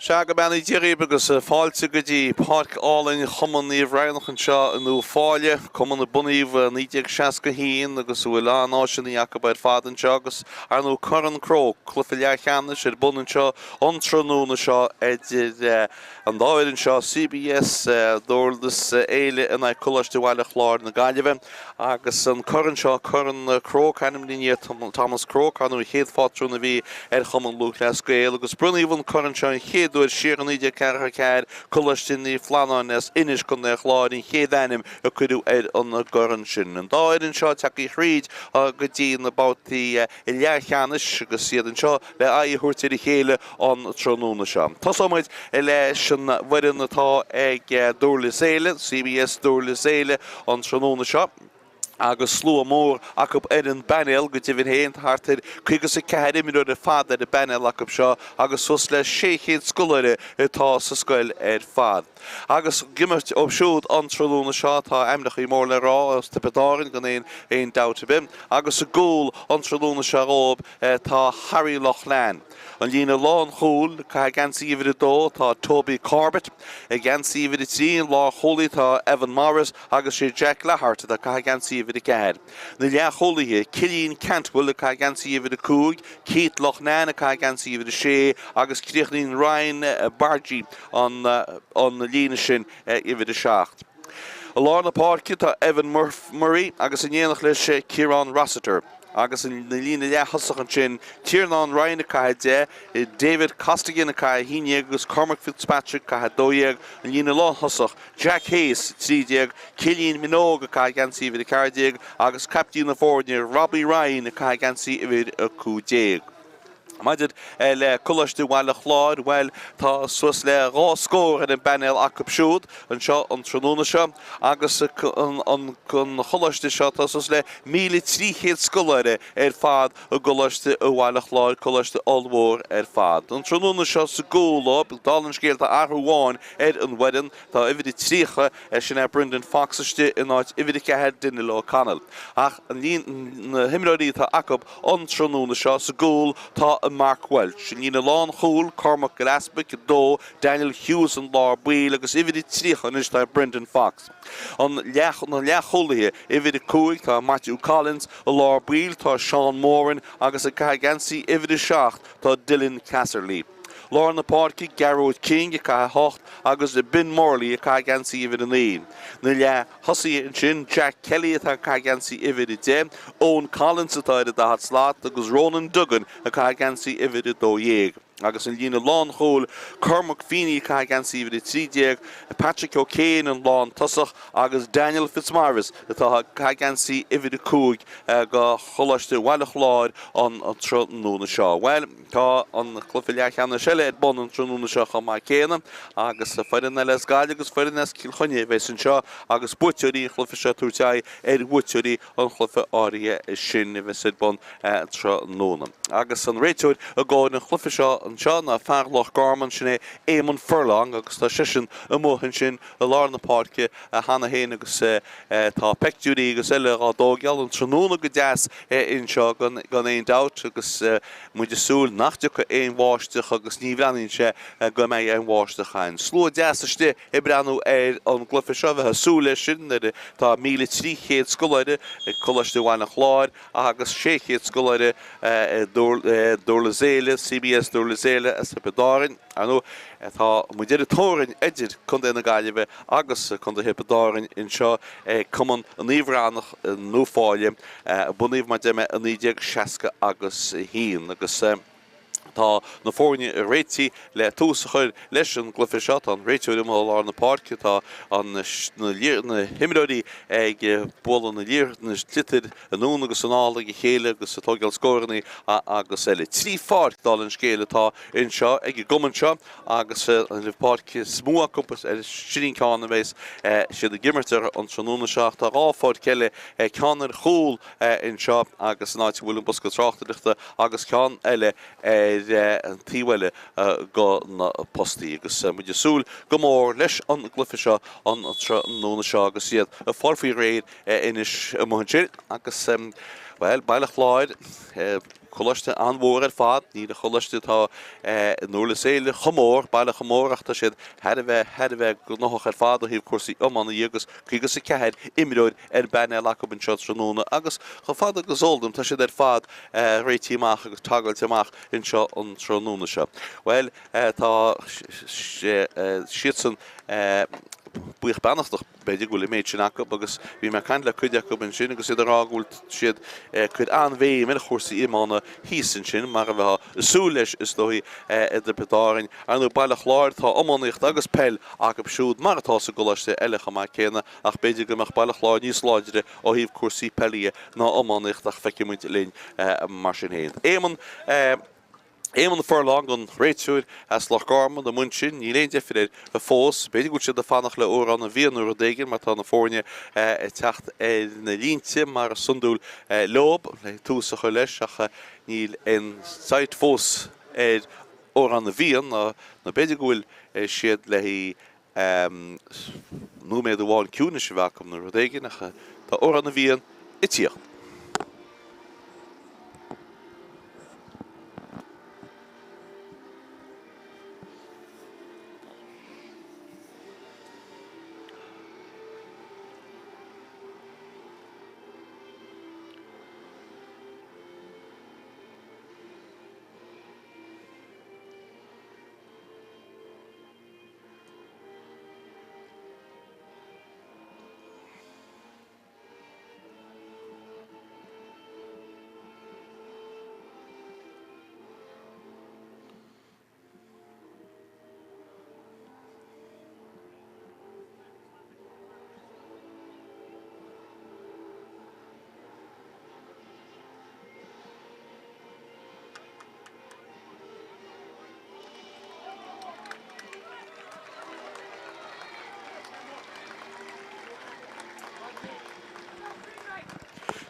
Seaga Benny Jerry agus fáilte go dtí páirc álainn chumannaíomh Raghnach anseo nó fáile cumann na bunaíomh nídeag 60 haoin agus bhfuil an áisina Jacob ar fad anseo agus ar nó Ciarán Croke Cluiche Leathcheannais ar bun anseo antranúna seo idir an dáir anseo CBS Durlas Éile in Coláiste Bhaile Chláir na Gaillimhe agus an Ciarán seo Ciarán Croke anam líne Thomas Croke anú chéad fátrúna bhí ar chumann Luchleas Gael agus brunaíomh Ciarán seo chéadúir Ciarán idir cearcha Coláiste ní Fleanáin inis chun na Chláir in chéad anim a cuidiú ar an Ciarán sin. An dáir anseo takeí chríd go dtí na bátaí I Leathcheannais agus siad anseo le aitheúirtaí i chéile an trónúna seo. Tásáid leis an bhaireann atá ag Durlas Éile, CBS Durlas Éile an trónúna seo. Agus slú mór acab ar an Beannchar go dtí bhín héin hartar chuigus a ceithre minúir fad ar a Beannchar acab seo agus sus le 600 scoláire atá sa scoil ar fad. Agus gimmert obsiúd an trónúna seo tá aimnach í mór le rá as tippedárin gan éon dáta bim agus a gúil an trónúna seo rób tá Harry Lochlan. An lína lán chúl ca gansaí idir dó tá Toby Corbett a gansaí idir tí lá cholaí tá Evan Morris agus sé Jack Laharta a ca gansaí idir cead. Na leach cholaithe Cilín Cantwell a ca gansaí idir cúig, Keith Lochnan a ca gansaí idir sé agus Críochlín Ryan Bargy an lína sin idir seacht. A lá na páirce tá Evan Murray agus in dhéanach leis Ciarán Rossiter. Agus in na lína leachasach an sin Ciarán Ryan a caithé David Costigan a caithíine agus Cormac Fitzpatrick caithadóiag an lína láthasach Jack Hayes trídeag Cillian Minogue a caith gansaí idir cardéag agus captain na fórne Robbie Ryan a caith gansaí idir a cúdéag. Maidid le Coláiste Bhaile Chláir well tá suas le rá scór in Beannchar acab siúd an seo an trónúna seo agus an Coláiste seo tá suas le 1300 scoláire ar fad a Coláiste Bhaile Chláir Coláiste Allmhór ar fad. An trónúna seo sa gúla bil dalan scéalta arthúháin ar an bhaireann tá idir trícha sin Brendan Foxiste in áit idir ceithre duine le canal. Ach an himráí tá acab an trónúna seo sa gúil tá Mark Welch. Nína lán chúl, Cormac Gillespie, Dó, Daniel Hughes an lá Bhaile agus idir tríchan is tá Brendan Fox. An leach cholaithe idir cúig tá Matthew Collins, a lá Bhaile tá Sean Moran agus a caith gansaí idir seacht tá Dylan Casserly. Lá na páirce Garrod King a caith hocht agus a Bin Morley a caith gansaí idir an éin. Na le thosaí an sin Jack Kelly a caith gansaí idir i dé, Owen Collins atá idir da slát agus Ronan Duggan a caith gansaí idir i dó dhéag. Agus in lína lán chóil Cormac Feeney caith gansaí idir i trídeag, Patrick O'Kane an lán tosach agus Daniel Fitzmaurice atá caith gansaí idir i cúig go Coláiste Bhaile Chláir an trónúna seo. Well, tá an Cluiche Leathcheannais seile ar bon an trónúna seo chu mai céanam agus foireanna les Gaillimhe agus foireanna Cilchonne bheits an seo agus buiteoirí Cluiche seo túirteáid ar buiteoirí an Cluiche áirithe sin i bheits ar bon trónúna. Agus an réiteoid a gáin an Cluiche seo an seo na fearlach garman sin éman furlong agus tá sisin a móhan sin a lá na páirce a hana héin agus tá pectúí agus eile á dógeal an trónúna go deas in seo gan éon dat agus muidir súil nachte go éon bháisteach agus ní bhreaníonn sé go méid éon bháisteach chain. Slú deasiste i breanú ar an Cluiche seo bheith súla sin tá 1300 scoláire Coláiste Bhaile Chláir agus 600 scoláire Durlas Éile, CBS Durlas Éile as a pedárin. Anú tá muidir tórin idir chun na Gaillimhe agus chun na pedárin in seo cumann an Raghnach nó fáile bunaíomh mar deime an 60 agus hín agus tá na fórne a réití le túsa chuir leis an Cluiche seo an réitiúir lá na páirce tá an na himimeí ag bóla na lír na titir anún agus an ála i chéile agus a tógeal scóraní agus eile. Trí fáirt dá an scéile tá in seo ag goman seo agus an páirce smúa cúpas ar siríncáin bhéis siad a gimmartar an trónúna seach tá ráfáid ceile ceanar chúl in seo agus an áit bhfuil an bosca Tráchtaire agus cean eile an tíhile go na postí agus muidir súil go mór leis an Cluiche seo an trónúna seo agus siad a forfaí réad inis a móhann sin agus Well, Bhaile Chláir, Coláiste anmhór fad, ní de Coláiste tá Durlas Éile chomór, Bhaile chomór ach tá siad head a bheith go nach fad a híh cuasaí Iomána agus chugus sa cehead imiróid Beannchar lecu an seo tróna agus chu fad agus oldum tá siad fad réití amach agus tagailte amach in seo an tróna seo. Well, tá siad san buich Banagher beidir gúil méid sin acu agus bhí me caint le chuide acu an sin agus iad arágúilt siad chud anmhéim mena chósaí Iomána hísan sin mar a bheit súil leis is dói idir bedáin anú Bhaile Chláir tá Iománaíocht agus pell acu siúd mar atá sa Coláiste eile chumá céanna ach beidir go meach Bhaile Chláir níos láidre ó híh cuasaí pelia ná Iománaíocht ach feicimuid linn mar sin héin. Éimeann furlong an réitúir as Lochgarman the munchin, ní léon definid a fós, beidir gúil siad a fannach le órán a bhíon nuair a déigin mar tá na fórne techt na línte mar a sundúil lob, le tús a chu leis ach níl an sait fós órán a bhíon na beidir gúil siad le hí nú méid a bháin ciúna se bhacam nuair a déigin ach tá órán a bhíon i tíocht.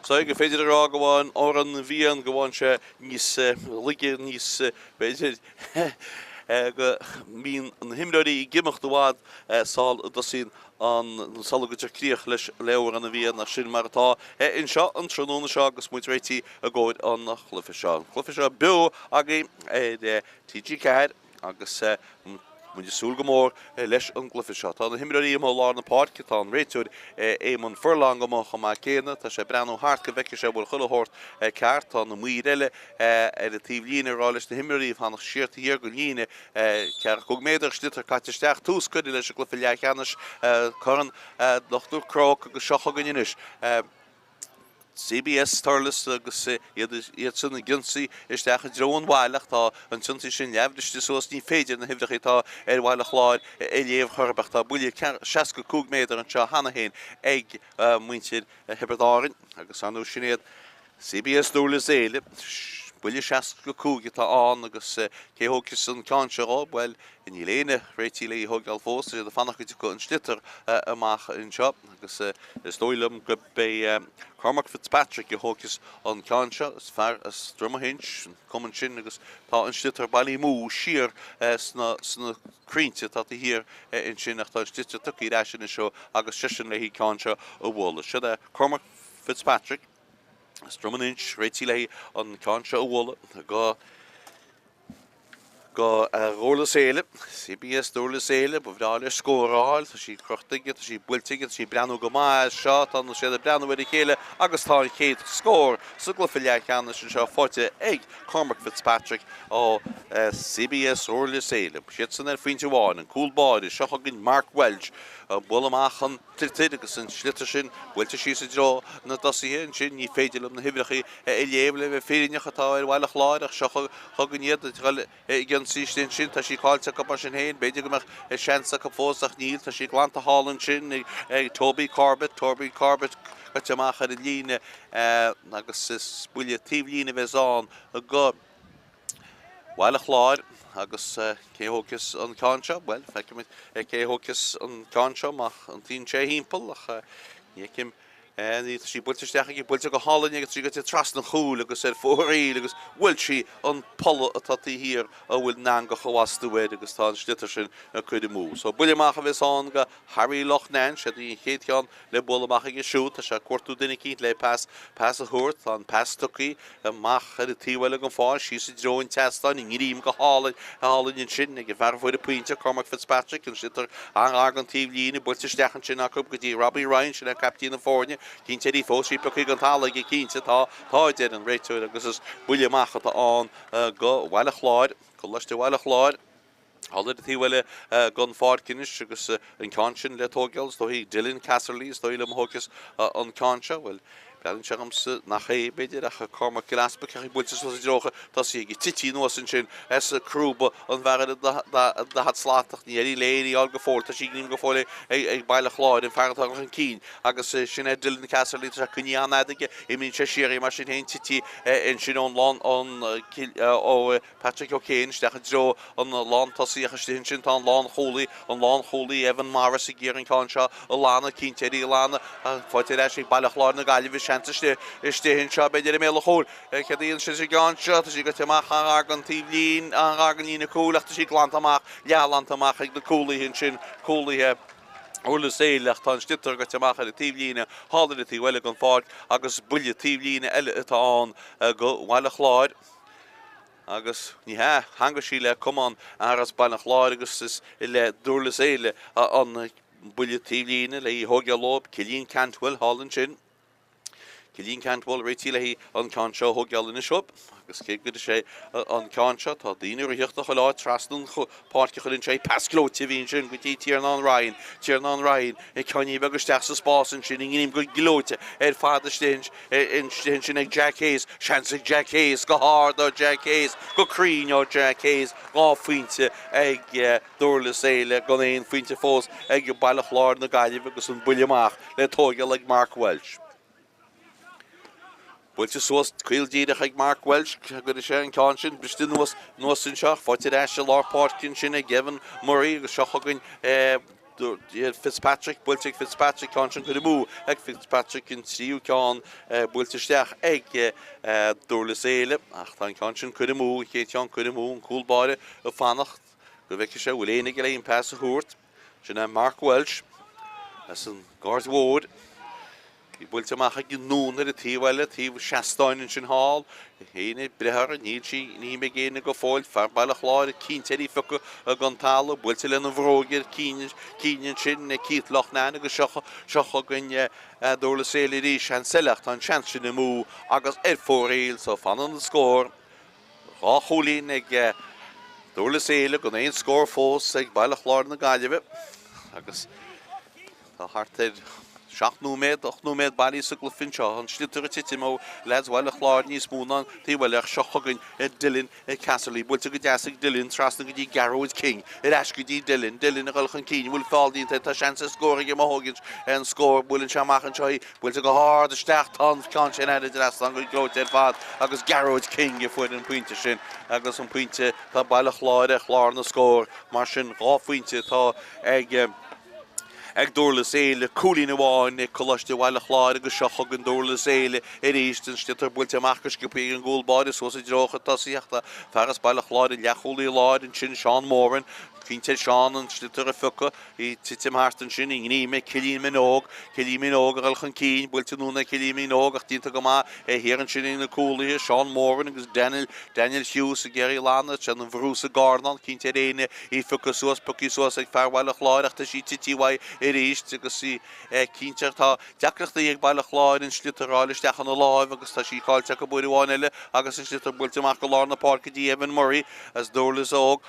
So go féidir rá goháin órán na bhíon goháin se níos lige níos beidir go mín an himráí gimach do bhád sáil dosín an sal go Críoch leis leabhar an na bhíon nach sin mar atá in seo an tróna seo agus muid réití a ggóid an nach Cluiche seo. Cluiche seo bu agaí de TG cead agus muidir súil go mór leis an Cluiche seo. Tá na himráí am lá na páirce tá an réitúir éimeann furlong amach chumá céanna tá sé breanú hart go bheice sé bhfuil chuileóirt ceart tá na muir eile a tíh líine rá leis na himráí fannach siirta hir go líine cear go méidir stitar caitisteach tús chuide leis a Cluiche Leathcheannais churan nachú Croke agus seocha go inis. CBS Durlas agus iad san na ginsaí isteach a drón bhaileach tá an tuntaí sin leabhiste suas ní féidir na himhreachaí tá Bhaile Chláir léomh churbach tá buile 65 méadar an seo hana héin ag muintir hebedáin agus anú sin iad CBS Durlas Éile buile 65 tá an agus céthógus an cáinse rá bhfuil in léine réití le thugáil fós a fannach go an slitar amach in seo agus is dóilm go bé Cormac Fitzpatrick hógus an cáinse is fear as drumahins cuman sin agus tá an slitar bailí mú siar sna crínte tá hir in sin nach tá slitar tuí sin seo agus sisin le hí cáinse ó bhla. Si Cormac Fitzpatrick Strumaninch, réití le an cáinse ó bhla go Durlas Éile, CBS Durlas Éile, bhdáile scóráil, tá sí Chrócaigh, tá sí builteigh, tá sí breanú go maith seo, tá nó sé breanú ar chéile agus tá chéad scór sa Cluiche Leathcheannais sin seo fáilte ag Cormac Fitzpatrick ó CBS Durlas Éile. Siad san faointe bháin an cúlbáide seo gin Mark Welch bhfuil amach an tiltid agus an slitar sin bhfuilte sí sa drá na dosaithe sin ní féidir am na himhreachaí i léamh le bheith féidirneach atá Bhaile Chláir ach seo chugan iad sin sin tá sí cáilte go sin héin beidir go seansa go fósach níl tá sí glanta hálann sin ag Toby Corbett go teach ar líne agus is buile tíomhlíne bheitán a go Bhaile Chláir agus céthógus an cáinse well feicimid céthógus an cáinse ach an tíon sé hímpel ach nícim Ní sí builteisteach í builte go hálainn agus trí go tras na chúil agus fóí agus bhfuil si an polo atátaí hir a bhfuil ná go chohhaúid agus tá stitar sin a chuide mú. So buileach a bheitán go Harry Lochnain sé í chéán le bulamach ag siút a se cuatú duine cínt le pass a thuirt an passtoí amach a tíhile go fáil sí sa droin testáin í rím go hálainn sin ag bharfuid a puinte Cormac Fitzpatrick an sitar an agantíh lína builteisteachan sin a go dtí Robbie Ryan sin a captíí na fórne cín tedí fósí pe chuig an tála ag cínte táidir an réitúir agus is buileach an go bhile chláir Coláiste bhile chláir Hall tíhile gun fácinis agus an cásin le tógeils do hí Dylan Casserlís do ile hógus an cáse bhfuil Beannchar nach beidir a Cormac Coláiste ce builte drocha tá sí ag tití nó sin sin crúba an bhar de hat sláach ní éí léirí á go fórta sí ním go fóla ag bailile chláid an fertá an cín agus sin Dylan Casserlí a chuníán aige I mín sé sií mar sin hén tití in sin ón lán ó Patrick O'Kane decha dro an lán tasíocha sin sin tá lán cholaí Evan Morris a ggéar an cánseo a lána cíntéirí lána fáilte sé bailile chláid na gaiileh Chanceiste hinn seo beidir méle chóil Cadíonn si gánseo tá sí go teach an agantíh lín an aganína cúlaachta sí glantamach leantamach ag na cúlaí hin sin cúlaíthe Úlas éileach tá stitar go teach a tíhlína hála tí bhile an fáid agus buile tíhlína eile atáán go bhile chláid agus ní hanga sí le cumán aras bailile chláid agus is le Durlas Éile an buile tíhlína le thógeal lob Cilín Cantwell hálann sin Cilín Cantwell réití le hí an cánseo thógeal ina siop agus cé go sé an cánseo tá daine rithiochtta go láid trasnún páirce chuinn sé pasclóte bhín sin go dtí Ciarán Ryan I caní agus teach sa spásan sin ním go glóte fáda stin sin ag Jack Hayes seans ag Jack Hayes go háard ó Jack Hayes go crín ó Jack Hayes gá faointe ag Durlas Éile go éon faointe fós ag go bailile chláir na gaiileh agus an buileach le tógeal ag Mark Welsh. Builte suas cuildíideach ag Mark Welsh go sé an cásin bristí nuas sin seach fáilte eise lápácinn sin ag Evan Murray agus seochagann Fitzpatrick builte Fitzpatrick cásin chu mú ag Fitzpatrick in tríú ceán builteisteach ag Durlas Éile ach tá cásin chu mú chéán chu mú an cúlbáire a fannacht go bheice sé bhfuil éananig le on pass a thuirt sin Mark Welsh as an Garth Ward I builte amach ag nún a tíhile tíh seaáin sin hall héine brethar ní me géine go fáil fear bailile chláir cíntéirí fucha a gantála builte le na bhrógir cían sin na cíit Lochnain agus seocha gonne Durlas Éile rí an seilecht an sean sin na mú agus fóréil so fan an scór rá cholín ag Durlas Éile go éon scór fós ag bailile chláir na gaiileh agus tá hartid 7 méid 8 méid bailí sa gluffin seo an slitar tití mó lead bhile chláir níos múna tí bhile seochagann Dylan Casserlí builte go deasig Dylan trasna go dtí Garrod King eis go dtí Dylan a ghilchan cín bhfuil fáildínta tá seansa scóraigh mothgann an scór builinn seamachchan seo builte go háard isteach tan can sin éidir as an go glóte fad agus Garrod King I fuid an puinte sin agus an puinte tá bailile chláir na scór mar sin ráfuinte tá ag Durlas Éile cúlín bháin ag Coláiste bhile chláir agus seochagann Durlas Éile ríist an stitar builte amachchas go pe an gúlbáide so sa drocha tasíochta fearras bailile chláir in leachúlaí láid in sin Sean Moran cínte Sean an stitar a fucha I titim hartan sin in gníime Cilín Minogue a ghilchan cín builte núna Cilín Minogue ach dínta go má hÉireann sin in na cúlaí Sean Moran agus Daniel Hughes a Gary Lana sin an bhrúsa Garnan cínte réine I fucha suas pucí suas ag fear bhile chláir ach tá sí titíhaid ríist agus sí cíntear tá deachreachta ag bailile chláir in slitaráil isteach an láimh agus tá sí cáilte go buir bháin eile agus in slitar builte amach go lár na páirca dí Evan Murray as Durlas óg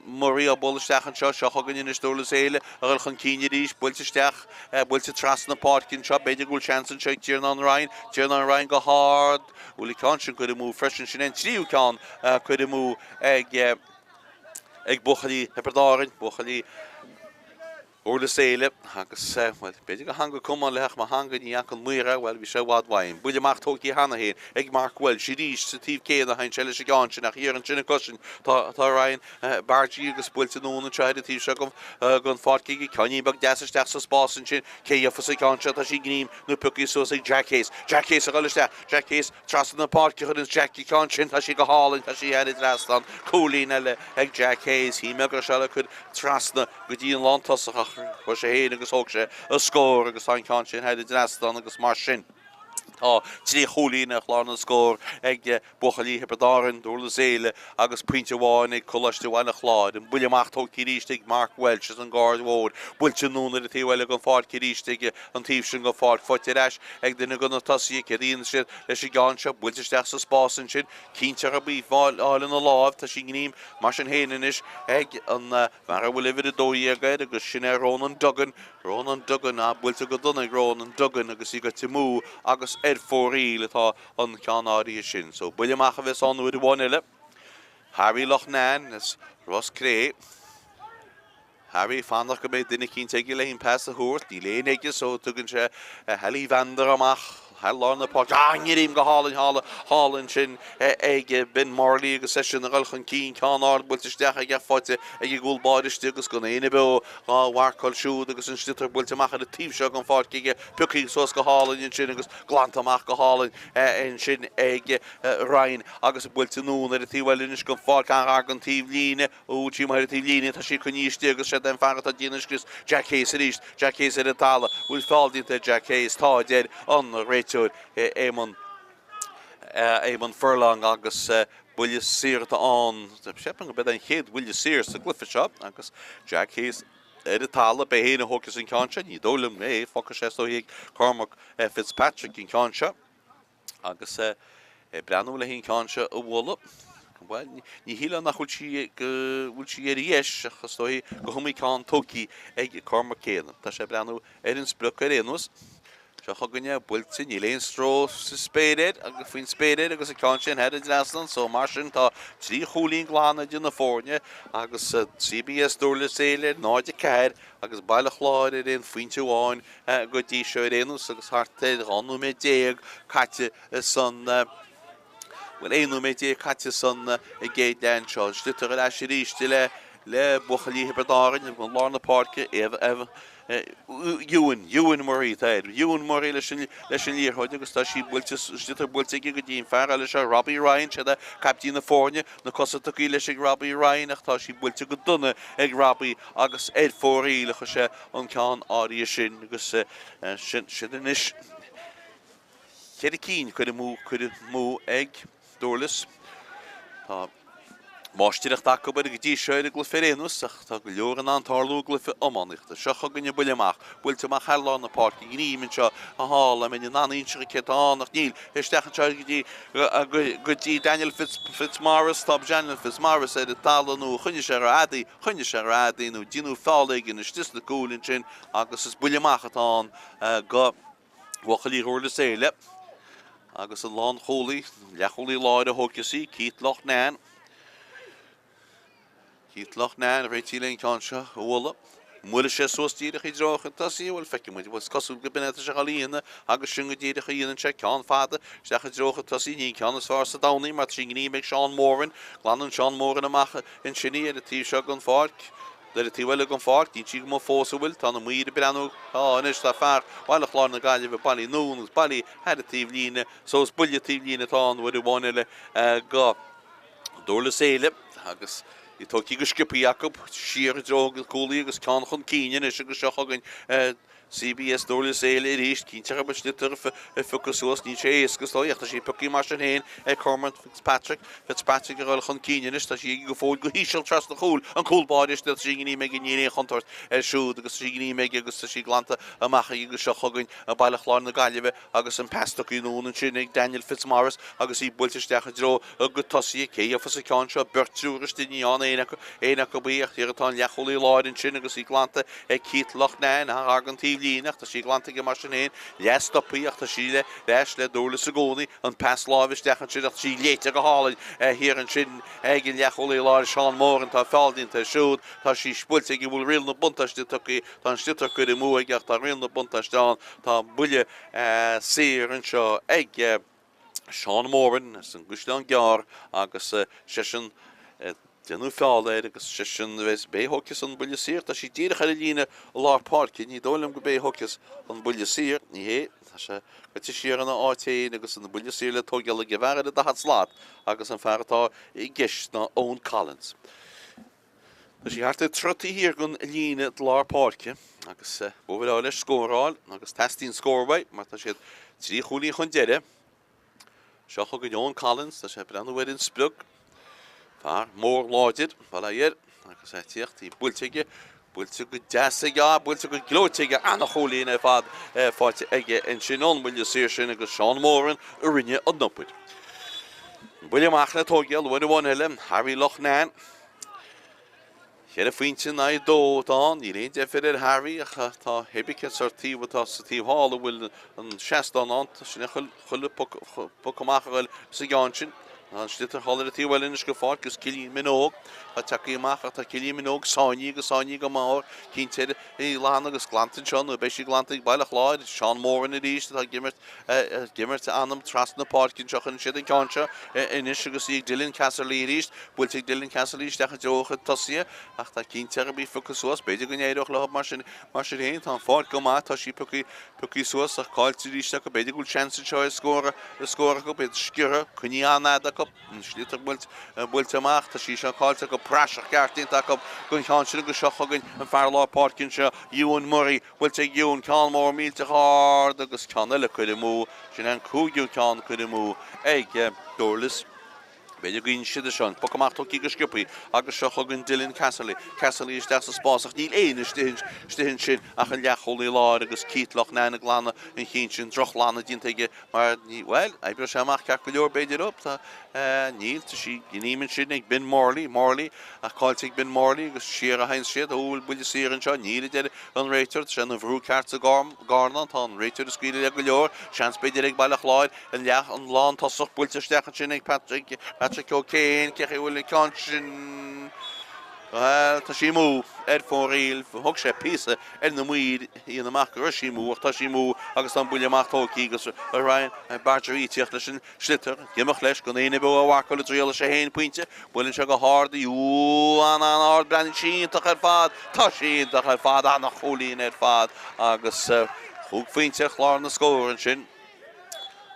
Murray a bulisteach an seo seochagann in Durlas Éile a ghilchan cíine ríist builteisteach builte tras na páircinn seo beidir gúil seansan seo Ciarán Ryan go háard bhfuil cásin chuir mú freisin sin tríú ceán chuir mú ag buchalí hepardárin buchalí Durlas Éile agus well beidir go hanga cumán leach má hanga ní an muire well bhí sé bhádhain. Buile amach tógí hana héin ag mark well si ríis sa tíh céad a hain seile sé gáin sin nach hÉireann sinna cosin tá rain bargí agus builte nóna treide tí se gom gon fátcaigh caní bag deasisteach sa spásan sin cé fa sa gáin tá sí gníim nó pucí so ag Jack Hayes a gáiste Jack Hayes trasan na páci chun Jackie gáin sin tá sí go hálainn tá sí head drastan cólín eile ag Jack Hayes hí me go seile chud trasna go dtíon lántasach Wa sé héin agus hóg sé a scór agus an can sin head drastan agus mar sin. Tá trí cholína chlána scór ag buchalíthe bedáin Durlas Éile agus puinte bháin ag Coláiste bhaine chláid an buile amach tóg ciríiste Mark Welch an gáard mhór builte núna a tíhile an fád ciríiste an tíh sin go fád foiite leis ag duna gona tasí ceíonn sin leis i gáin se builteisteach sa spásan sin cínte a bí fáil áil na láb tá sin gníim mar sin héanais ag an mar bhfuil ifir a dóíagaid agus sin Rónan Duggan a builte go duna Rónan Duggan agus í go timú agus fóríle tá an cean áí sin. So buile amach a bheits anú i bhaile. Harry Leathcheannais is Ross Cré. Harry Fánach go méid duine cínte ag le hín pes a thuairt, ní léon aige so tugann sé helí vendar amach Lána pá níím go hálann sin ag bin Marley agus sé sin a ghilchan cín ceanár builteisteach ag fáte ag gúlbáidiriste agus go éine be bhharcail siúd agus an stitar builteach a tíh seo an fáciige pucaí sos go hálainn sin agus glantamach go hálainn in sin ag rain agus builte nún a tíhhailis go fá an tíh líine útí mar tíh líine tá sí chuníiste agus sé den fearcha a díanagus Jack Hayes a ríist Jack Hayes a talla bhfuil fáildínta Jack Hayes tá déad an réiteúd éman furlong agus buile síirta an sepan go bed an chéad buile sír sa Cluiche seo agus Jack Hayes a talla be héna hógus in cáse ní dólam é foca sé ó hiag Cormac Fitzpatrick in cáse agus breanú le hín cáse a bhla Well, ní híle nach bhfuil si ar dhéis achas go thumaí cáin tócaí ag Cormac céanam. Tá sé breanú an spruc ar éanús. Se chuganne builte ní léon stró sa spéidir agus faoin spéidir agus a cáin sin head Iaslan, so mar sin tá trí cholín glána de na fórne agus CBS Durlas Éile náide ceir agus bailile chláir ar éon faointe bháin go dtí seo ar éanús agus hartaid anú mé déag caite san Well, éonú méid é caite san i ggéad den seo. Stitar a leis ríiste le buchalíthe bedáin an lána páce Ewan Murray taid. Ewan Murray leis an líorthóid agus tá sí stitar builte go dtíon fear leis a Robbie Ryan se a captí na fórne na cosataí leis ag Robbie Ryan ach tá sí builte go duna ag Robbie agus fórí le chu sé an cean áí sin agus sin is. Chéad cín chuid mú ag Durlas. Tá máisteach take go dtí seide go féréús ach tá go leoran an tarlú glufa amánachta. Secha gonne buile amach, builteach heán na páci gníiminn seo a hála me naíse ceánach níl. Istechan se go dtí Daniel Fitzmaurice tá Daniel Fitzmaurice é talanú chunne sé rádaí nó dínú fálaigh in istis na cúlinn sin agus is buile amachatá go bhchalí Durlas Éile. agus an lán cholí, lecholí láid a hógasí, Keith Leathcheannais. Keith Leathcheannais réitílein cáse a bhla. Muile sé sóstíireach i drácha tasí bhfuil feicemuid bhil cosú go bineta se galíonna agus sin go ddíireach íonan se ceán fada steach drácha tasí ní ceannas fár sa dánaí mar sin gní meid Seán Mórin, glanann Seán Mórin amach in sinní ar a tí seo an fáic. Le tíhile an fáic, ní tí go fósa bhfuil tá na muide breanú inis tá fear bhaile chláir na gaiile bh bailí nún bailí head a tíh líine, sos buile tíh líine tá bhfuil bháinile go Durlas Éile agus I tóí go scipaí Jacob siar droga cólaí agus cean chun cíine is agus seo chugann CBS Durlas Éile ríist cínteach a stitar ficusúas ní sé éasgus táíocht a sí pucí mar sin héin Cormac Fitzpatrick a gáil chun cíine is tá sí go fóil go híisiil tras na chúl an cúlbáidir stil sí gní me gníine chuntairt siúd agus sí gní me agus sí glanta amachcha agus seo chugann a bailile chláir na gaiileh agus an pestoí nóna sin ag Daniel Fitzmaurice agus í builteisteach a dro a go tosaí cé a fas a ceán seo bertúras duine éach go bíocht ar atá lecholí láirin sin agus í glanta ag Keith Leathcheannais a agan tíh líneach tá sí glantaigh mar sin héin lestopaíocht tá sí leis le Durlas a gcónaí an pass láimhis dechan sin sí léite go hálainn hÉireann sin ag an leacholaí láir Seán Móran tá fáildín tá siúd tá sí spuilte ag bhfuil riil na buntaiste tuí tá an stitar chuir i mú ag tá riil na buntaistáin tá buile sir an seo ag Seán Móran san gúisteán gear agus sesin denú fáil agus sesin bheits béthchas an buile sir tá sí díire ar a líne lápáirci ní dólam go béthchas an buile sir ní hé tá sé go siar an átaí agus an buile sir le tógeal a gheharad a hat sláat agus an feartá i gceist na ón Collins. Tá sí harta trotaí hir gon líne lápáirci agus bhfuil leis scóráil agus testín scórbhaid mar tá siad trí chúlaí chun deire seo go Iomána Collins tá sé breanna bhfuil in sprug Far mór láidir bhaile agus tíocht í builteige builte go deasaige builte go glóteige anna cholíon fad fáte ige in sinón buile sir sin agus Seán Móran a rinne an nopud. Buile amach na tógeal bhain bhaile Harry Lochnain Chead a faointe na dótáin í réon defir Harry a tá hebice sortíomh tá sa tíomhála bhfuil an 16 an sinna chuile pocamachil sa gáin sin an stitar hálar a tíomhfuil inis go fád gus Cilín Minogue a takeí amach a tá Cilín Minogue sáinní go máir cíntead í lána agus glantain seán a béisi glantaigh Bhaile Chláir Seán Móran a ríist tá gimmert anam tras na páircinn seochan siad an gáinse inis agus í Dylan Casserlí ríist bhfuilte Dylan Casserlí decha deocha tosia ach tá cíntear a bí fucasúas beidir go néireach le mar sin héin tá fád go má tá sí pucí suas a cáilte ríiste go beidir gúil chance seo scóra go beidir sciúra chuní anada go slítar builte amach tá sí se cáilte go praseach ceartínta go gon sin go seochagann an fear lápáircinn se Ewan Murray bhfuilte Ewan ceán mór mílte hard agus ceanile chuir mú sin an cúgiú ceán chuir mú ag Durlas beidir gin siad seán pocamach tóí go sciúpaí agus seochagann Dylan Casserlí is deas a spásach níl éana stihin sin ach an leacholaí láir agus Keith Lochnain glána in chin sin droch lána díntaige mar well ebre sé amach ceach go leor beidir op tá níl tá sí gnímann sin ag bin Morley a cáilte ag bin Morley agus siar a hain siad óil buile sir an seo níl idir an réiteir sin a bhrú ceart a gána tá an réiteir a scuile le go leor seans beidir ag Bhaile Chláir an leach an lán tasach builte stechan sin ag Patrick O'Kane ceach bhfuil cean sin tá sí mú fón riil thug sé písa na muid íon amach go sí mú tá sí mú agus an buile amachtóí agus Ryan barteí tíocht leis sin slitar gimach leis go éana bu bhhacail tríala sé héin puinte builinn se go hádaí an áard brein síntaach ar fad tá síntaach ar fad anna cholíonn ar fad agus thug faointe chláir na scóir sin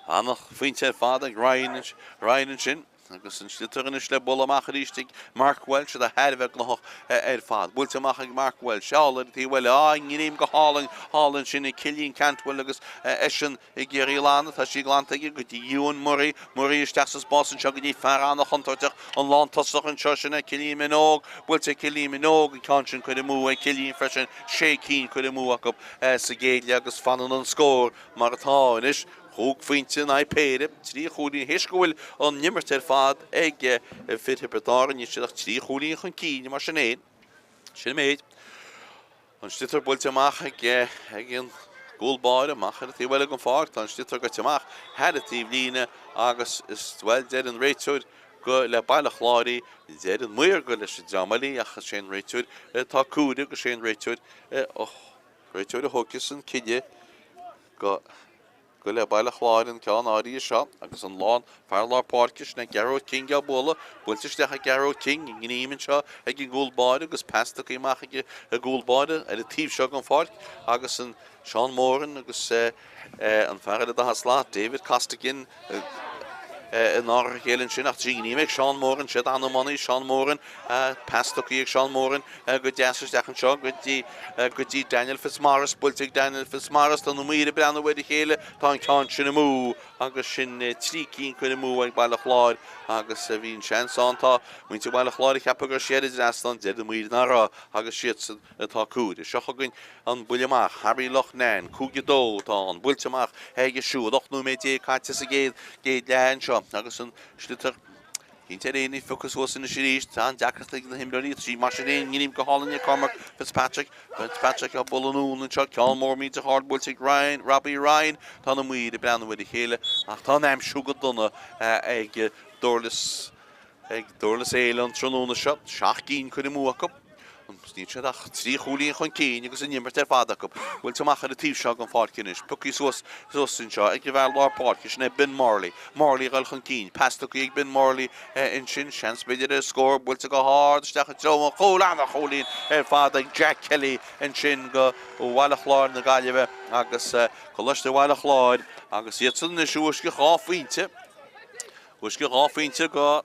annach faointe ar fad ag Ryan sin agus an slitar inis le bol amach ríistigh Mark Welsh a herbheith nach ar fad. Búilte amach ag Mark Welsh seála tí bhfuil gníim go hálann sin i Cilín Cantwell agus sin i ggéirí lána tá sí glantaige go dtí Ewan Murray is teachtas básan seo go dtí fearránna chuntarteach an lán tasach an seo sinna Cilín Minogue búilte Cilín Minogue i can sin chuir mú ag Cilín freisin sé cín chuir mú acu sa géile agus fanan an scór mar atá inis Thug faointe na péire trí chúlín héiscúil an nimmert ar fad ag fithipedáir ní siach trí chúlín chun cíine mar sin éin sin méid an stitar builte amach ag an gúlbáir amach ar a tíhfuil an fácht an stitar go teach headatíh líne agus is bhfuil dead an réiteúid go le Bhaile Chláirí dead an muir go leis deamalí ach sé réiteúid tá cúide go sé réiteúid réiteúid a thugus an ciide go le Bhaile Chláir an ceann áirí seo agus an lán fearlár páircis na Garrod King a bóla builteis decha Garrod King gnímann seo ag an gúlbáide agus pestacha amach ag a gúlbáide ar a tíb seo an fáic agus an Seán Móran agus an fearad a haslá David Costigan in ára chélann sin ach gníimeh Seán Móran siad anamaní Seán Móran pestachaí ag Seán Móran go deasas dechan seo go dtí Daniel Fitzmaurice builteigh Daniel Fitzmaurice tá na míre breanna bhfuil chéile tá an ceann sin mú agus sin trí cín chuine mú ag Bhaile Chláir agus bhín seanántá muinte Bhaile Chláir ceappa gur siad deasán dead míre nará agus siad atá cúd is seochagann an buile amach Harry Lochnain cúige dó tá an builte amach ag siúd 8 mé dé caiite sa géad leann seo agus an slitar Cínte réanaí focus was in the series, tá Jackart na himberí, sí mar réon gníim go hálainne Cormac Fitzpatrick a bolún an seo Ceolmór míid a hardball sig Ryan, Robbie Ryan, tá na muid a breanna bud chéile, ach tá naim siúgad donna ag Durlas Éile an tróna seo, seach cín chuir múach Sníad sé ach trí chúlíonn chun cín agus in nimmert fadach bhfuil tamachchar a tíb seo an fácinis. Pucí suas sin seo ag bhheil lápácis na bin Marley gáil chun cín. Pasta ag bin Marley in sin seans beidir a scór bhfuil a go hád isteach a droma chólána cholín fád ag Jack Kelly in sin go bhhaile chláir na gaiileh agus Coláiste bhhaile chláir agus iad san na siúis go cháfuinte. Wysgu ráfeinte go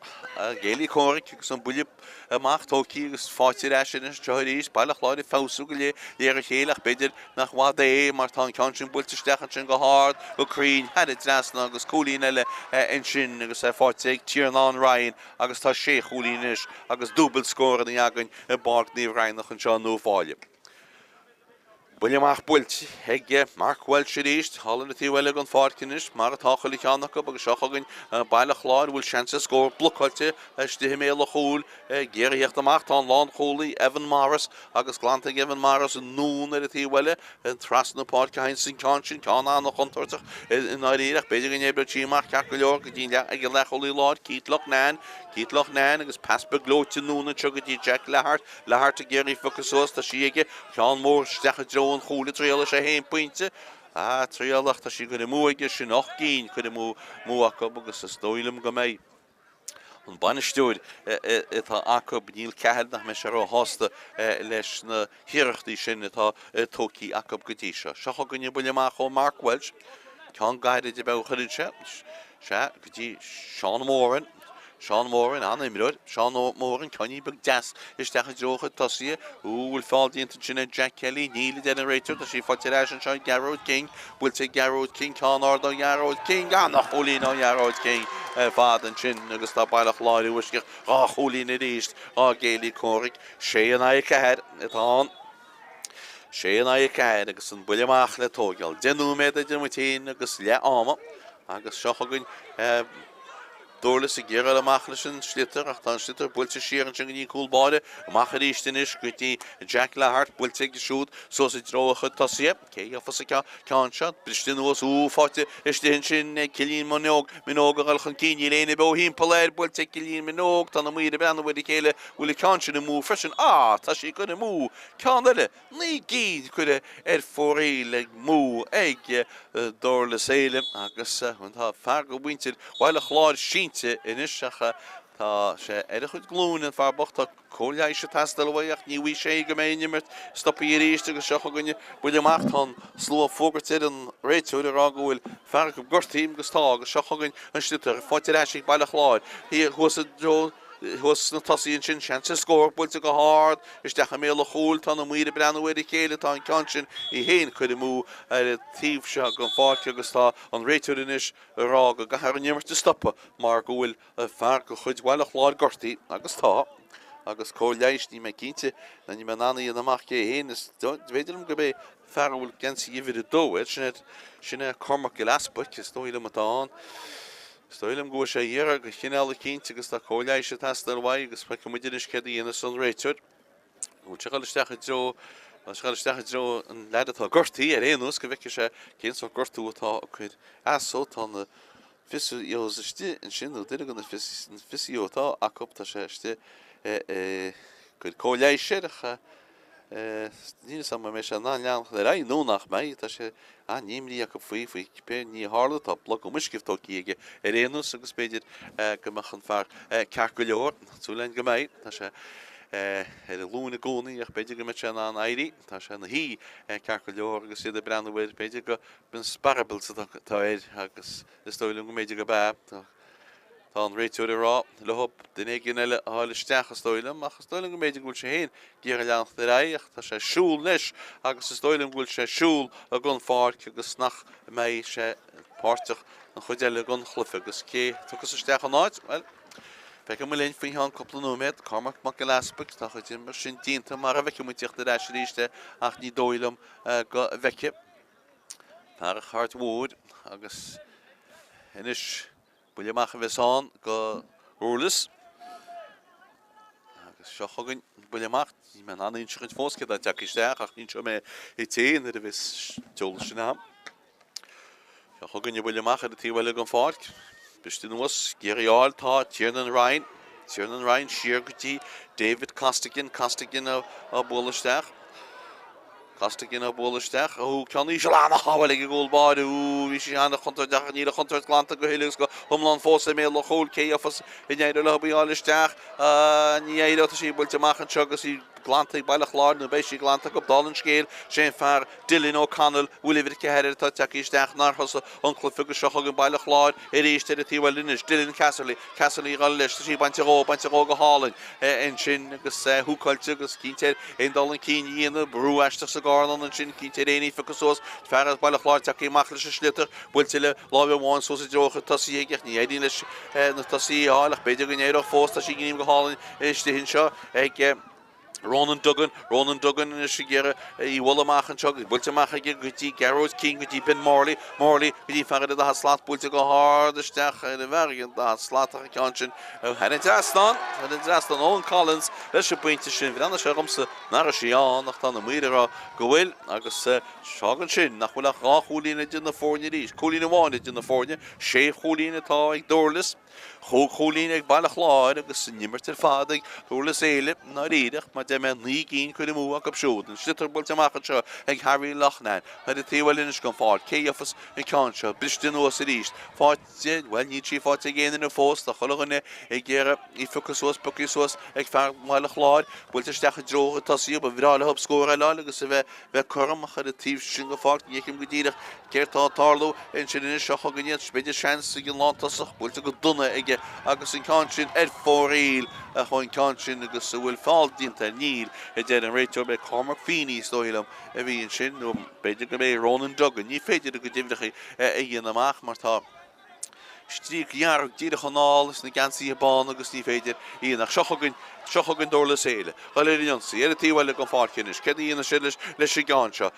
géalaí Chrócaigh agus an buile amach tócaí agus fáitir sin is teirís bailach láir fású go léar a chéalach beidir nach bhd mar tá cean sin builte stechan sin go hád go crín heidir drasna agus cólín eile in sin agus fáilte Ciarán Ryan agus tá sé cholínis agus dúbal scóra na agan i barc níomh Raghnach an seo nó fáile. Buile amach built heige mar chhuiil sé ríist, hallan na tíhile an fácinis mar a táchail cheannach agus seochagann bailach láir bhfuil seansa scór blocáilte stithe méle chúil géiríocht amach tá lán cholaí Evan Morris agus glanta Evan Morris an nún ar a tíhile an trasna pácain sin cean sin ceán an nach chuntúirteach in áiríireach beidir an ébre tíach ceach go leor go dtíine ag lecholí láir Cítlach Nán agus paspa glóte núna tugadtí Jack Leathart a géirí focusós tá siige cean mór stecha dro an chúla tríala sé héin pointe tríalach tá si go múige sin nach cín chu múach agus is dóilm go méid. An banisteúir tá acu níl cehead nach me se rá hásta leis na hiireachtaí sin atá tócaí acu gotí seo. Seocha gonne buile amach ó Mark Welch cean gaiide de beh chuann se gotí Sean Moran an imrod, Sean Moran Connie Big Jazz is techa drocha tosia will fall into Gina Jack Kelly, Neil Generator, the she Fátharta Sean Garrod King, will take Garrod King, Con Ordo Garrod King, and the Holy no Garrod King, Fad and Chin, Augusta Bailach Lawry, which get Holy in the East, Gaelic Couric, Shay and I ahead, it on. Shay and I ahead, agus an Williamach le tógal, Denu made the Jimitin, agus le armor, agus Shohagun, Durlas a ggéire amachna sin slitar ach tá slitar builte siaran sin ní cúlbáide amach a rístin is gotí Jack Leathart builte ag siúd so sa drocha tasia cé a fasa cean seo bristin os fáte istin sin cilín minóg a galchan cíní léna be hín poléir builte cilín minóg tá na muide brenn bhfuil chéile bhfuil cean sin mú freisin tá sí go mú cean eile ní gíd chuide fórí le mú ag Durlas Éile agus tá fear go bhaintear bhaile chláir sin in Ishacha, she Edechud Gloon and Farbochta, Coláiste Tastelwayach, Niwi Shay Gamanimmert, Stoppi to Shohagun, William Achton, Slow Fogerted and Rachel the Rago will Fark of Gortim, Gustag, Shohagun, and Schlitter, Fátharta by the Chlod. He was a Joe. Was na tosí sin seansa scór builte go hád is decha méle chúil tá na muide brenn bhfuir chéile tá an cean sin I héin chuid mú ar a tíomh seo go fáilte agus tá an réiteúir inis rá go gahar an nimmert stoppa mar go bhfuil fear go chuid bhile chláir gortaí agus tá agus Coláiste ní me cínte na ní menaí an amach cé héin is bhéidirm go bé fear bhfuil gensa dhíhid a dóid sinna Cormac go laspa is dóile matán Stoilm go sé dhéar go chinál cínte agus tá Coláiste tastalhaid agus pe muidiris cé dhéana san réiteúir. Bhil teáilistecha dro an leidatá gortaí ar éonús go bheice sé cén sa gortú atá chuid asó tá na fisiúiste an sin duine go na fisiútá acu tá sé iste chuid Coláiste ní sam mé se ná lean le ra nónach mé tá sé níimlí a go faoi pe ní hála tá blog go muisciftóí ige ar réanús agus beidir gomach an fear ceach go leor súlein go méid tá sé ar a lúna gcónaí ach beidir go mit se an éirí tá sé na hí ceach go leor agus siad a brennhfuir beidir go bin sparabal tá agus is stoilm go méidir go bab Tá an réiteúir rá le hop den gin eile háilisteach a stoilm ach stoilm go méidir gúil sé héin ggéar leanach de raach tá sé siúl leis agus is stoilm gúil sé siúl a gon fáic agus nach mé sé páirteach na chuideile gon chlufa agus cé tugus isteach an áid well Fe go léon faoi an copplanúméid Cormac mac go laspa tá chuid mar sin tínta mar a bheice mu tíocht de ríiste ach ní dóilm go bheice Tá a chart mhór agus inis Buile amach a bheitán go Durlas. Seo chugann Bhaile macht, man an in schritt fósca da teacaiste ach ní seo me I téin ar a bhís teolas sin am. Seo chugann Bhaile macht ar a tíhile gan fáil. Bistí nuas Gerial tá Ciarán Ryan siar gotí David Costigan a bólisteach. Costigan a bólisteach ó ceannaí se lána habail ag gólbáú hí sé anna chuntar deach ní a chuntar glanta go héilegus go thomlan fósa mé le chóil céafas I neidir le bíálisteach ní éidir sí builte machchan segus í glanta ag bailach láir nó béis sí glanta go dálan scéil sé fear Dylan O'Connell bhfuil cehéir tá teacisteach narthas an clufigus seo chugann bailach láir éiste a tíhil linis Dylan Casserly gáil leis sí bainte go hálainn in sin agus thuúcailte agus cínteir in dálan cín íana brú eisteach sa gálan an sin cínteir éí ficus sós fear bailach láir teací mach leis slitar builte le lábh bháin sós drocha tasí ag ní éidir leis na tasí hálaach beidir go néireach fós tá sí gníim go hálainn istehin seo ag Ronan Duggan in Shigera, Iwalamachan Chug, Bultamach, Gutty, Garrows King, Gutty, Ben Morley, Gutty Farad, the Haslat, Bultago hard, the Stach, the variant, the Slatter Conscion, had it Aston, Owen Collins, let's should point to Shin, Vidana Sharumsa, Narashian, Nachtan, the Midera, Goel, Agus Shogan Shin, Nakwala, Hulina in the Fornia, Coolina wanted in the Fornia, Shea Hulina Toy, Durlas. Cholín ag bailach láir agus nimmartar fád ag Durlas Éile ná réideach mar de me ní cín chuir mú ag absúdan slitar builte machchan seo ag Harry Lachnain had a tíhil inis gan fáil céafas in ceann seo bistin os a ríist fáte well ní trí fáte géanana na fós a cholaganna ag ggéire í ficusós bucusós ag fear bailach láir builte steach a drocha tasíú ba bhrála hab scóra lá agus a bheith chumach a tíh sin go fáil nícim go díireach céirtá tarlú in sin inis seo chugannéad speidir seans ag an látasach builte go duna ag agus in Conshin fóréil a chuin Conshin agus bhfuil fáil dínta níl I déad an réiteoir be Cormac Feeney stoilm a bhí an sin nó beidir go mé Ronan Duggan ní féidir go ddimhdacha a dhéana amach mar tá strí gearach díadach an álas na gansaí a bán agus ní féidir íonach seo chugann Durlas Éile chuir Jonsaí ar a tíhile go fácinis cé íonna sin leis sé gáin seo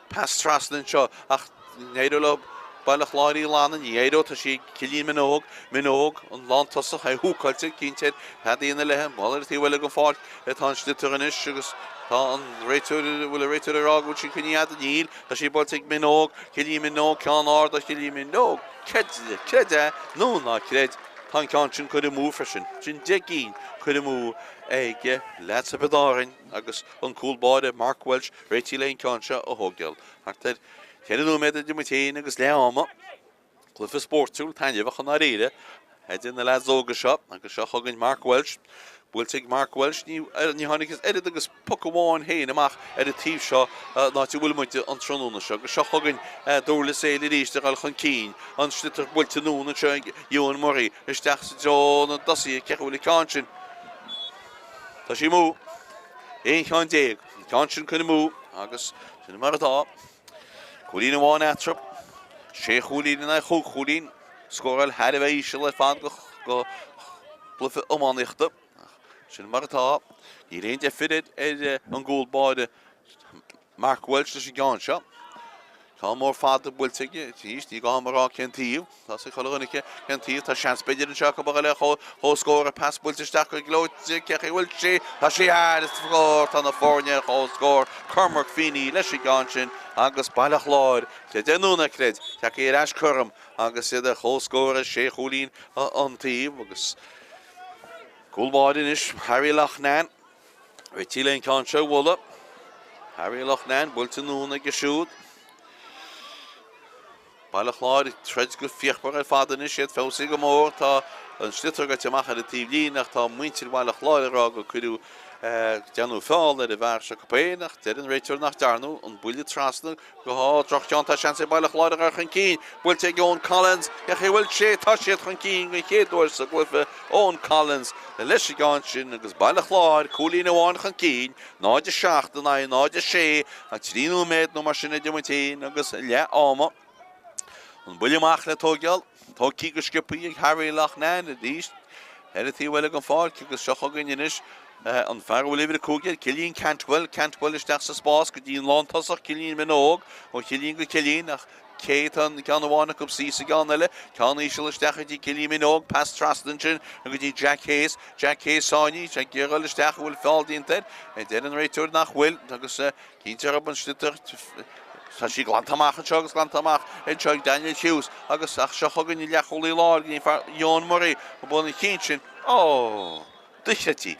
pas traslan seo ach néidir le bailach láirí lána ní éadó tá sí cilín minóg an lántasach a thuúcailte cíntead hadíonna lethe máil ar tíhile go fáil tá an slitanis agus tá an réiteúir bhfuil a réiteúir arágúil sin chuníad a níl tá sí báilte minóg cilín minóg ceán áard a cilín minóg creide nó ná creid tá ceann sin chuir mú freisin sin de cín chuir mú ag leat a bedáin agus an cúlbáide Mark Welsh réití leon ceann seo a thógeal Chéanú méid a Dimitén agus Iomána Cluiche Spórt tainneamh an réide in na leóga seo agus seo chugann Mark Welsh bhfuilteigh Mark Welsh ní tháinig éidir agus pucamháin héin amach ar a tíomh seo náte bhfuil muinte an tróna seo agus seo chugann Durlas Éile ríiste gáil chun cín an slitar bhfuilte núna seo Ewan Murray isteach sa John an dosaí ceach bhfuil ceann sin tá sí mú éon cheann déag ceann sin chuna mú agus sin mar atá Cholín bháin etrap, sé cholín na cholín, scórail had a bheith ísio le fan go blufa ománíochta. Sin mar atá, ní réon fitted an gúlbáide Mark Welsh leis gáin seo. Tá mór fád a bhfuilteige, tíos ní gáin marrá centíomh, tá sa cholannice centíomh, tá seans beidir an seo go le cho scóra pas bhfuilteisteach go glóite ceach bhfuil sé, tá sé air is fór tá na fórne cho scór Cormac Feeney leis gáin sin agus bailach láir sé denúna creid teach ar eis chum agus iad a cho scóra sé cholín an tíomh agus gúlbáidin is Harry Lachnain réití leon ceann seo bhla Harry Lachnain bhfuilte núna go siúd bailach láir treid go fiochbar ar fadanis siad fésaí go mór tá an slitar go teach ar a tíomh líonach tá muintir bailach láir ará go cuiú deanú fáil ar a bhar se copéinach dead an réiteúir nach dearnú an buile trasna go há Tráchtaire sean sé bailach láir ar chun cín bhfuilte Owen Collins a bhfuil sé tá siad chun cín go chéadúir sa glufa Owen Collins le leis gáin sin agus bailach láir cholín bháin chun cín náide seachta náide sé a tríú méid nó mar sinna Dimitén agus le áma an buile amach le tógeal tá cí go scipaí ag Harry Lachnain a díist ar a tíhile an fáil agus seo chugann inis an fear bhfuil idir cúgead Cilín Cantwell isteach sa spás go dtíon lántasach Cilín minóg ó Cilín go Cilín ach Cétan Iomána go sísa gan eile ceanna ísisiil isteach dí Cilíomána pas Trastan sin a go dtí Jack Hayes sáinní sé ggéil isteach bhfuil fáildínta déan réitúir nach bhfuil agus cínte ab an stitar tá sí glantamach an segus glantamach teag Daniel Hughes agus ach seo chugann í lecholí láir ní Ioan Murray a buna cín sin duchretí.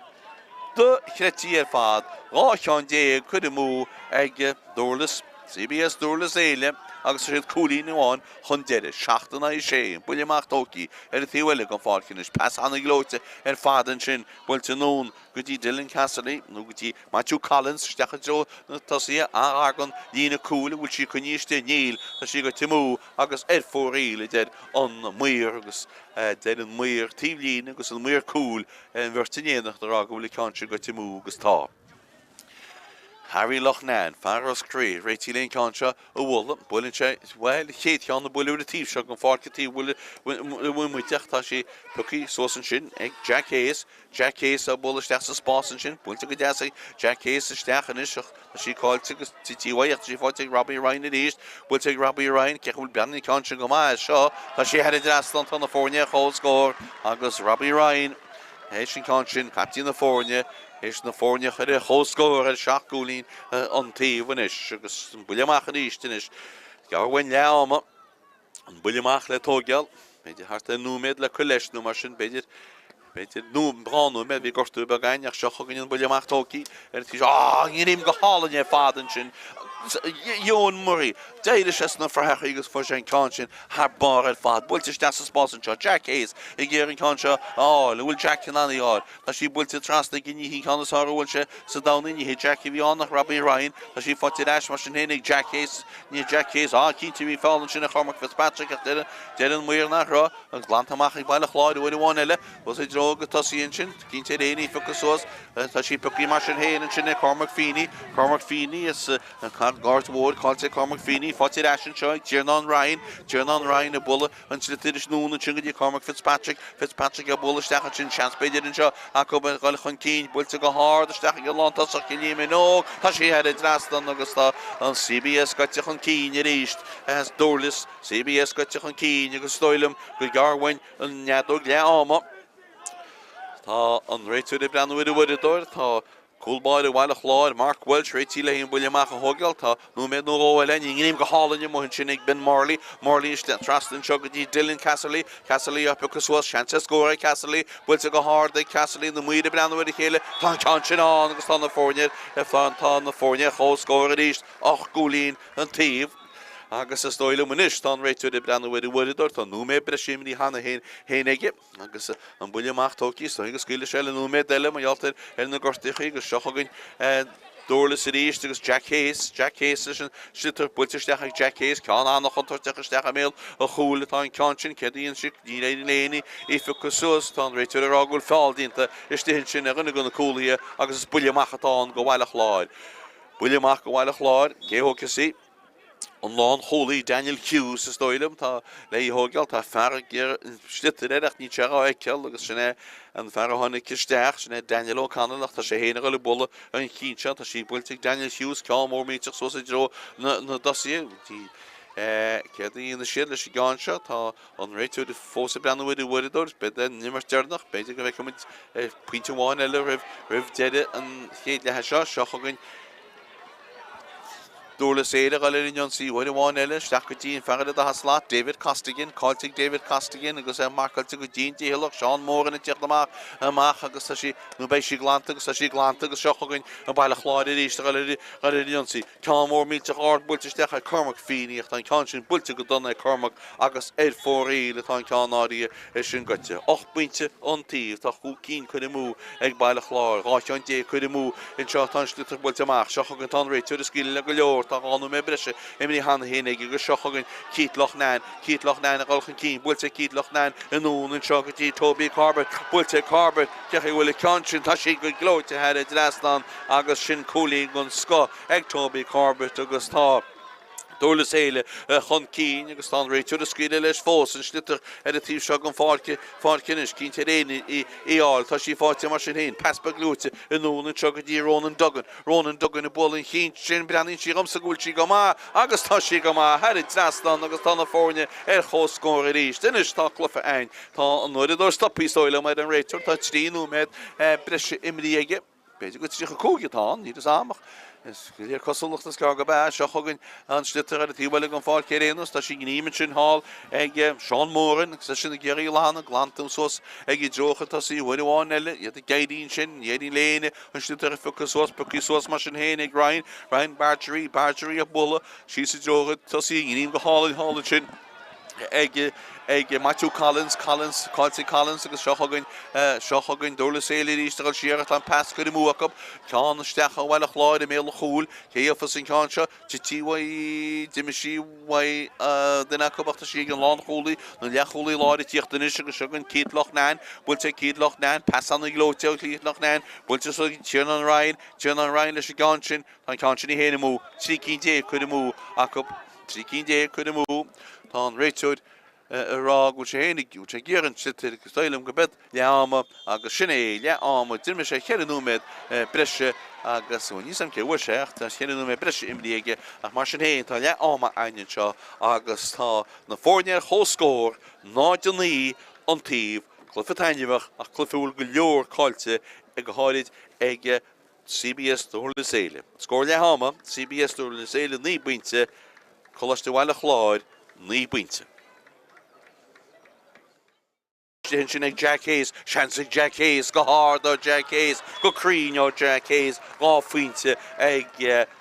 Do chretí ar fad rá teán déag chud mú ag Durlas CBS Durlas Éile agus siad cúlín amháin chun deire 7-sé buile amach tócaí ar a tíhfuile go fácinis pas anna glóite ar fadan sin builte nún go dtí Dylan Cassidy nó go dtí Matthew Collins stecha jo na tosaí a agan lína cúla bhfuil si chuníiste níl tá si go timú agus ar fóréile dead an muir agus dead an muir tíhlín agus an muir cúl an bhirtanéanach do rá go bhfuil ceanse go timú agus tá. Harry Lochnan, Faros Cree, Rachel Lane Concha, a Wool, Bullinche, well, Kate on the Bullet of Thief, Shug and Farkety, will with Yachtashi, Pucky, Sauce and Shin, Jack Hayes, a bullish that's a sposs and shin, Punta Jack Hayes, a Stach and Ishach, she called Titi, she fought take Robbie Ryan at East, will take Robbie Ryan, Kekul Banny Concha Goma, Shaw, that she had a dress on the Fornia, whole score, August Robbie Ryan, Haitian Conchin, Captain the Fornia. Is na fórne chuir a chóscóir ar seaachúlín an taobhann is agus an buileamach an ístin is gabhhain leama an buileamach le tógeal beidir hart a núméid le Coláiste nó mar sin beidir nú bránú me bhí gortú begain ach seochagan an buileamach tócaí ar tí nírim go hálainn é fadan sin Ioan Murray déidir sé na farthacha agus fu sé an sin th bar ar fad builte de sa spás anseo Jack Hayes i ggéir an cánseo le bhfuil Jack an anáir tá sí builte trasna gní hí chanáá bhfuil se sa dánaí hé Jack i bhí annach Robbie Ryan tá sí fáte eis mar sin hénig Jack Hayes ní Jack Hayes cínta bhí fálan sin a Cormac Fitzpatrick ach dead an muir nach rá agus glantamach ag bailach Chláir bhfuil bháin eile was é droga tosíonn sin cínta réí ficusúas tá sí pucí mar sin héanaan sin Cormac Feeney is Garth Ward called Cormac Feeney, Fátí Ashen Show, Ciarán Ryan a bulla, and Slitidish Noon and Chunga Cormac Fitzpatrick a bulla Stachin chance baited and show, Acoba Galchon Keen, Bulta go hard, the Stachin Lantas or Killiamino, Tashi had a drast on Augusta, on CBS got Chon Keen, you reached as Durlas, CBS got Chon Keen, you could stoilum, good Garwin, and Yadog Iomána. On right to the brand with the wood door, Cool boy the Bhaile Chláir, Mark Welch, Rachel Lane, William a Hogill, no made no go in, you name go hall in your Mohincinig, Ben Marley is the Trust and Chuggy, Dylan Casserly up because was chances go Casserly, will to go hard, the Casserly in the Muid brand with the Éile, Tanchin on the California, the California, whole score at East, Gulín and Teve. Agus is dóile munis tá réitú de brand with the wood door, tá no me bresimni hanna héige agus an buileamach tócaí so agus scuile se no me deile mar altar na gortichaí agus seochagann Durlas at East agus Jack Hayes sin sitar builteisteach Jack Hayes ceán annach an tuirteachsteach a méil a chúla tá an ceansin cedíonn si ní réidir léanaí ifecusús tá réitú a rágúil fáildínta istíonn sin a rinne gona cúlaí agus is buileamachatá go Bhaile Chláir. Buileamach go Bhaile Chláir, céthócasí an lán holy Daniel Hughes is dóilem tá le hógeal tá fear gur stitte redach ní teá eiceil agus sinné an fear hánig cisteach sinné Daniel O'Connell tá sé héanaar le bolle an cínse tá sí builteigh Daniel Hughes ceá mór míteach so dro na dossier tí cédaí na siad leis gáinse tá an réitú de fósa brand with the woodidors bed nimmer dearnach beidir go bheith cumid puinte bháin eile rih deide an chéad le seo seochagann Durlas Éile gal in Jonsi bhfuil bháin eile steach go dtíon fearad a hasla David Costigan cáilteigh David Costigan agus marcailte go dtíon tíhallach Seán mór in teach amach agus tá sí nó bééis sí glanta agus tá sí glanta agus seochagann an Bhaile Chláir éiste gal in Jonsi ceá mór míteach ard builteisteach Cormac Feeney ach tá ceann sin builte go donna Cormac agus fórí le tá ceanáí sin gote 8 buinte an tíomh tá chu cín chuid mú ag Bhaile Chláir ráiteáin dé chuid mú in seo tá slitar builte amach seochagann tá réitú a scíile le go leor tá gáú me breise imní hanna hénig agus seochagann Keith Lochnan a gáilchan cín builte Keith Lochnan anún an seo gotí Toby Corbett builte Corbett ceach bhfuil ceansin tá sí go glóite head draslan agus sin cúlaí gon sco ag Toby Corbett agus tá Durlas Éile chun cín agus tá réitú a scríile leis fós an slitar ar a tíomh seo an fácinis cín réine áil tá sí fáte mar sin héin Paspa glúte in nún seo go dtí Rónan Duggan i bólinn chin sin breanín sí gomsa gúil sí go má agus tá sí go má heirid trastan agus tána fórne ar chóscóir a ríist. Inis tá clufa ein tá an nuidir stopí sóile mar an réitúr tá tríú med breise imríige beidir go trí cógetá ní is amach. Is gyda'r coswlwch nas gael gaba, siochogyn an slitter ar y tiwelig yn ffordd Ciaránnas, da si gynnym yn sy'n hal, ag Sean Moran, sa sy'n y gyrru lan, glantym sos, ag I droch ta si, wani wan elle, yad y gaidin sy'n, yadin leine, yn slitter ar ffwc sos, bwc sos ma sy'n hen, ag Ryan Bargery a bulla, si sy droch ta si, gynnym go halin sy'n, ag Matthew Collins agus seochagan Durlas Éile ríiste gal siar an pas go múachab ceán steach a bhile chláir a méle chúil chéafas an ceán seo títíhai dimisí duna cobachta sí an lán chúlaí na lechúlaí láir tíochtanis agus segan cítlach 9 bhfuilte cítlach 9 pasan i glóteach cítlach 9 bhfuilte so Ciarán Ryan leis gan sin an ceán sin I héna mú trí cín dé chuid mú acab trí cín dé chuid mú tá an réitúid rá go sé hénig ú sé ggéann sitir go stoilm go bed leama agus sin leama dirme sé cheanú med breise agus ní sam ceú seach tá cheanú me breise imríige ach mar sin héin tá leama aine seo agus tá na fórnear chóscóir náidirní an tíomh clufatáinimach ach clufúil go leor cáilte ag go háid ag CBS Durlas Éile. Scóir leama CBS Durlas Éile ní buinte Coláiste bhile chláir ní buinte. Sin ag Jack Hayes, seansig Jack Hayes, go hard o Jack Hayes, go crín o Jack Hayes, gá fuinte ag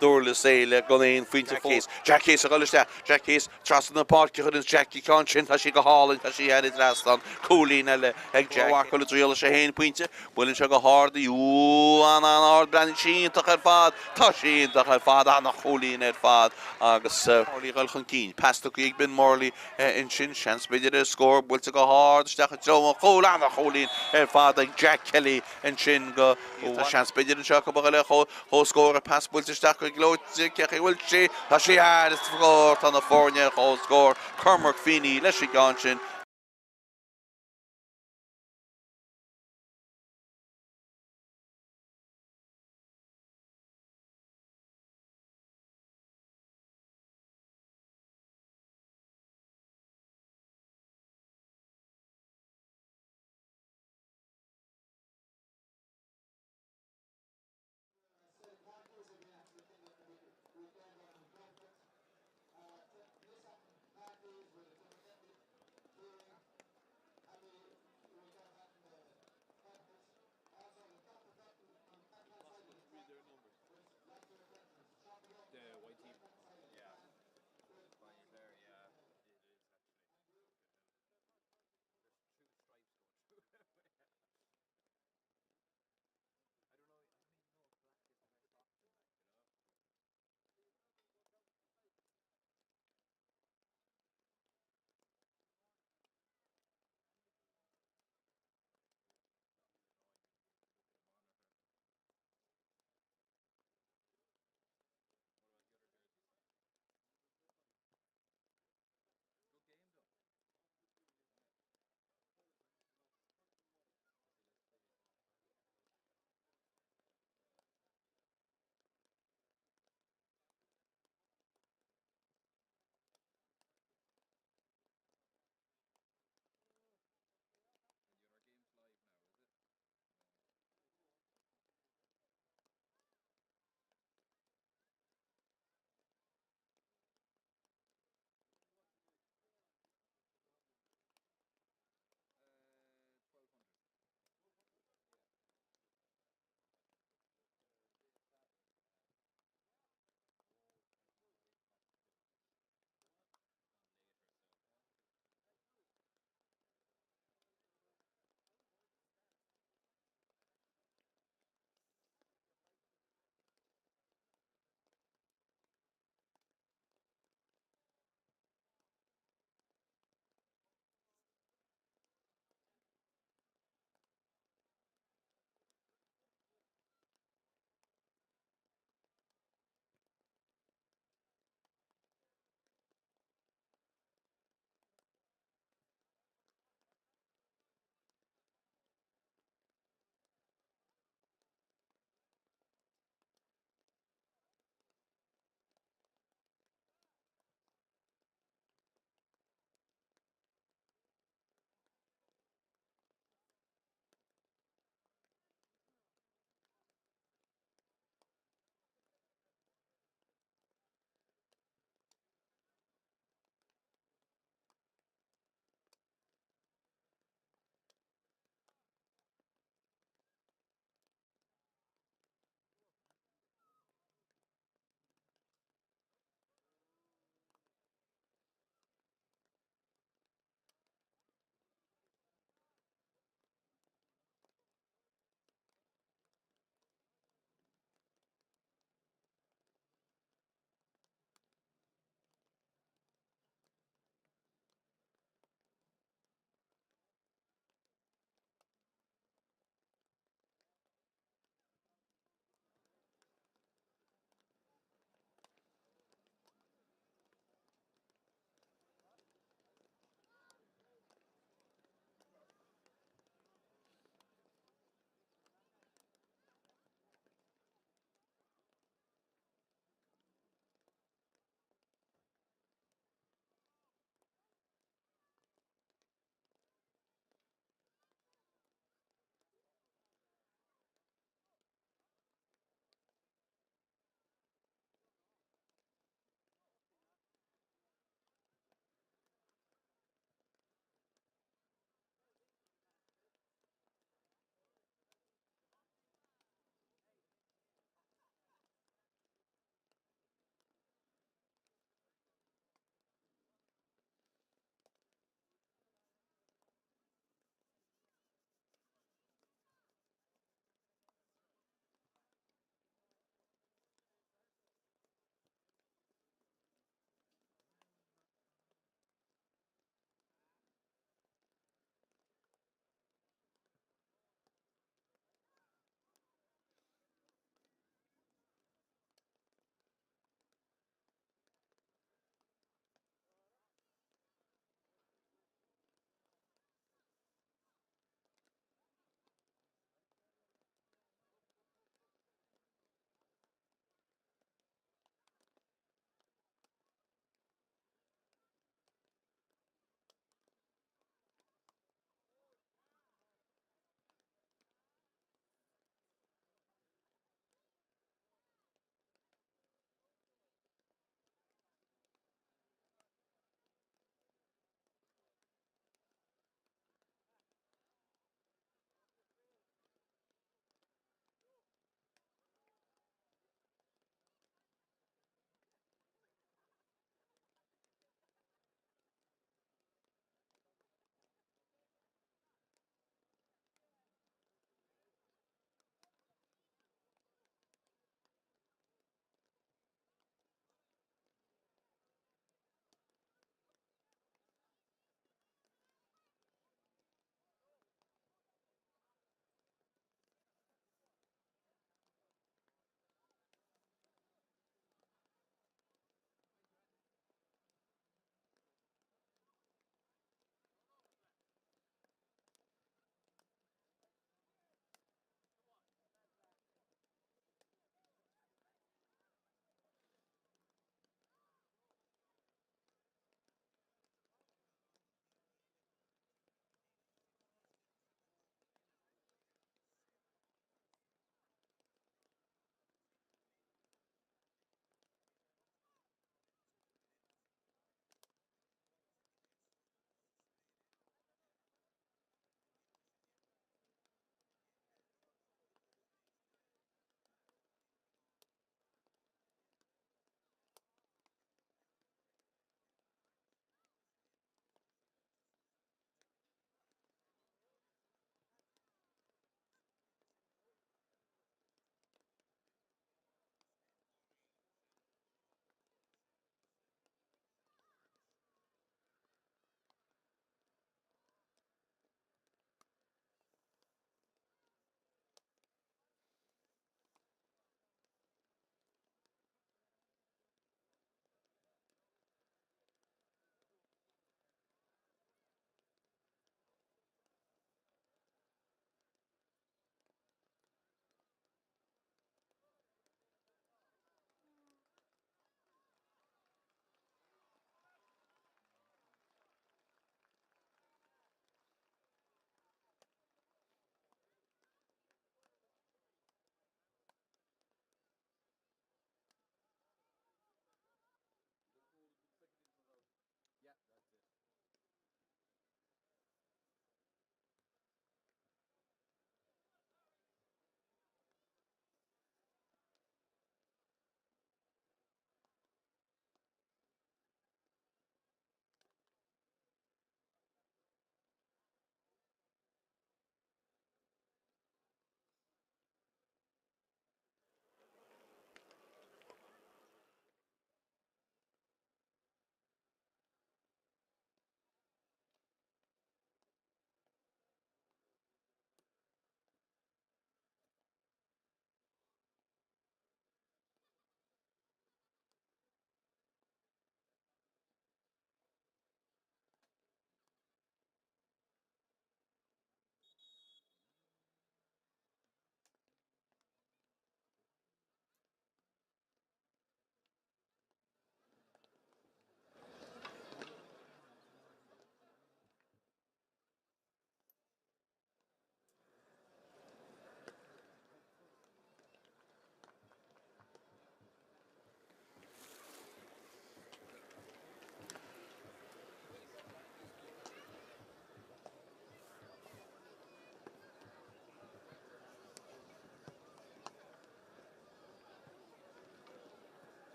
Durlas Éile, go éon fuinte fós. Jack Hayes a goiste, Jack Hayes, tras na parci chud Jackie can sin, tá sí go hálinn, tá sí heirid rastan, cúlín eile ag Jack. Wacoil a dríola sé héin puinte, bhfuilinn se go hard an hard brenin síntach ar fad, tá síntach ar fad, anna cúlín ar fad, agus Morley gal chun cín. Pasta go ag bin Morley in sin, seans beidir a scór, bhfuilte go hard, steach a chólán a cholín ar fad ag Jack Kelly in sin go seans beidir an seo go bhile cho scór a pass bhfuilte steach go glóte ceach bhfuil sé tá sé is fór tá na fórne cho scór Cormac Feeney leis gan sin.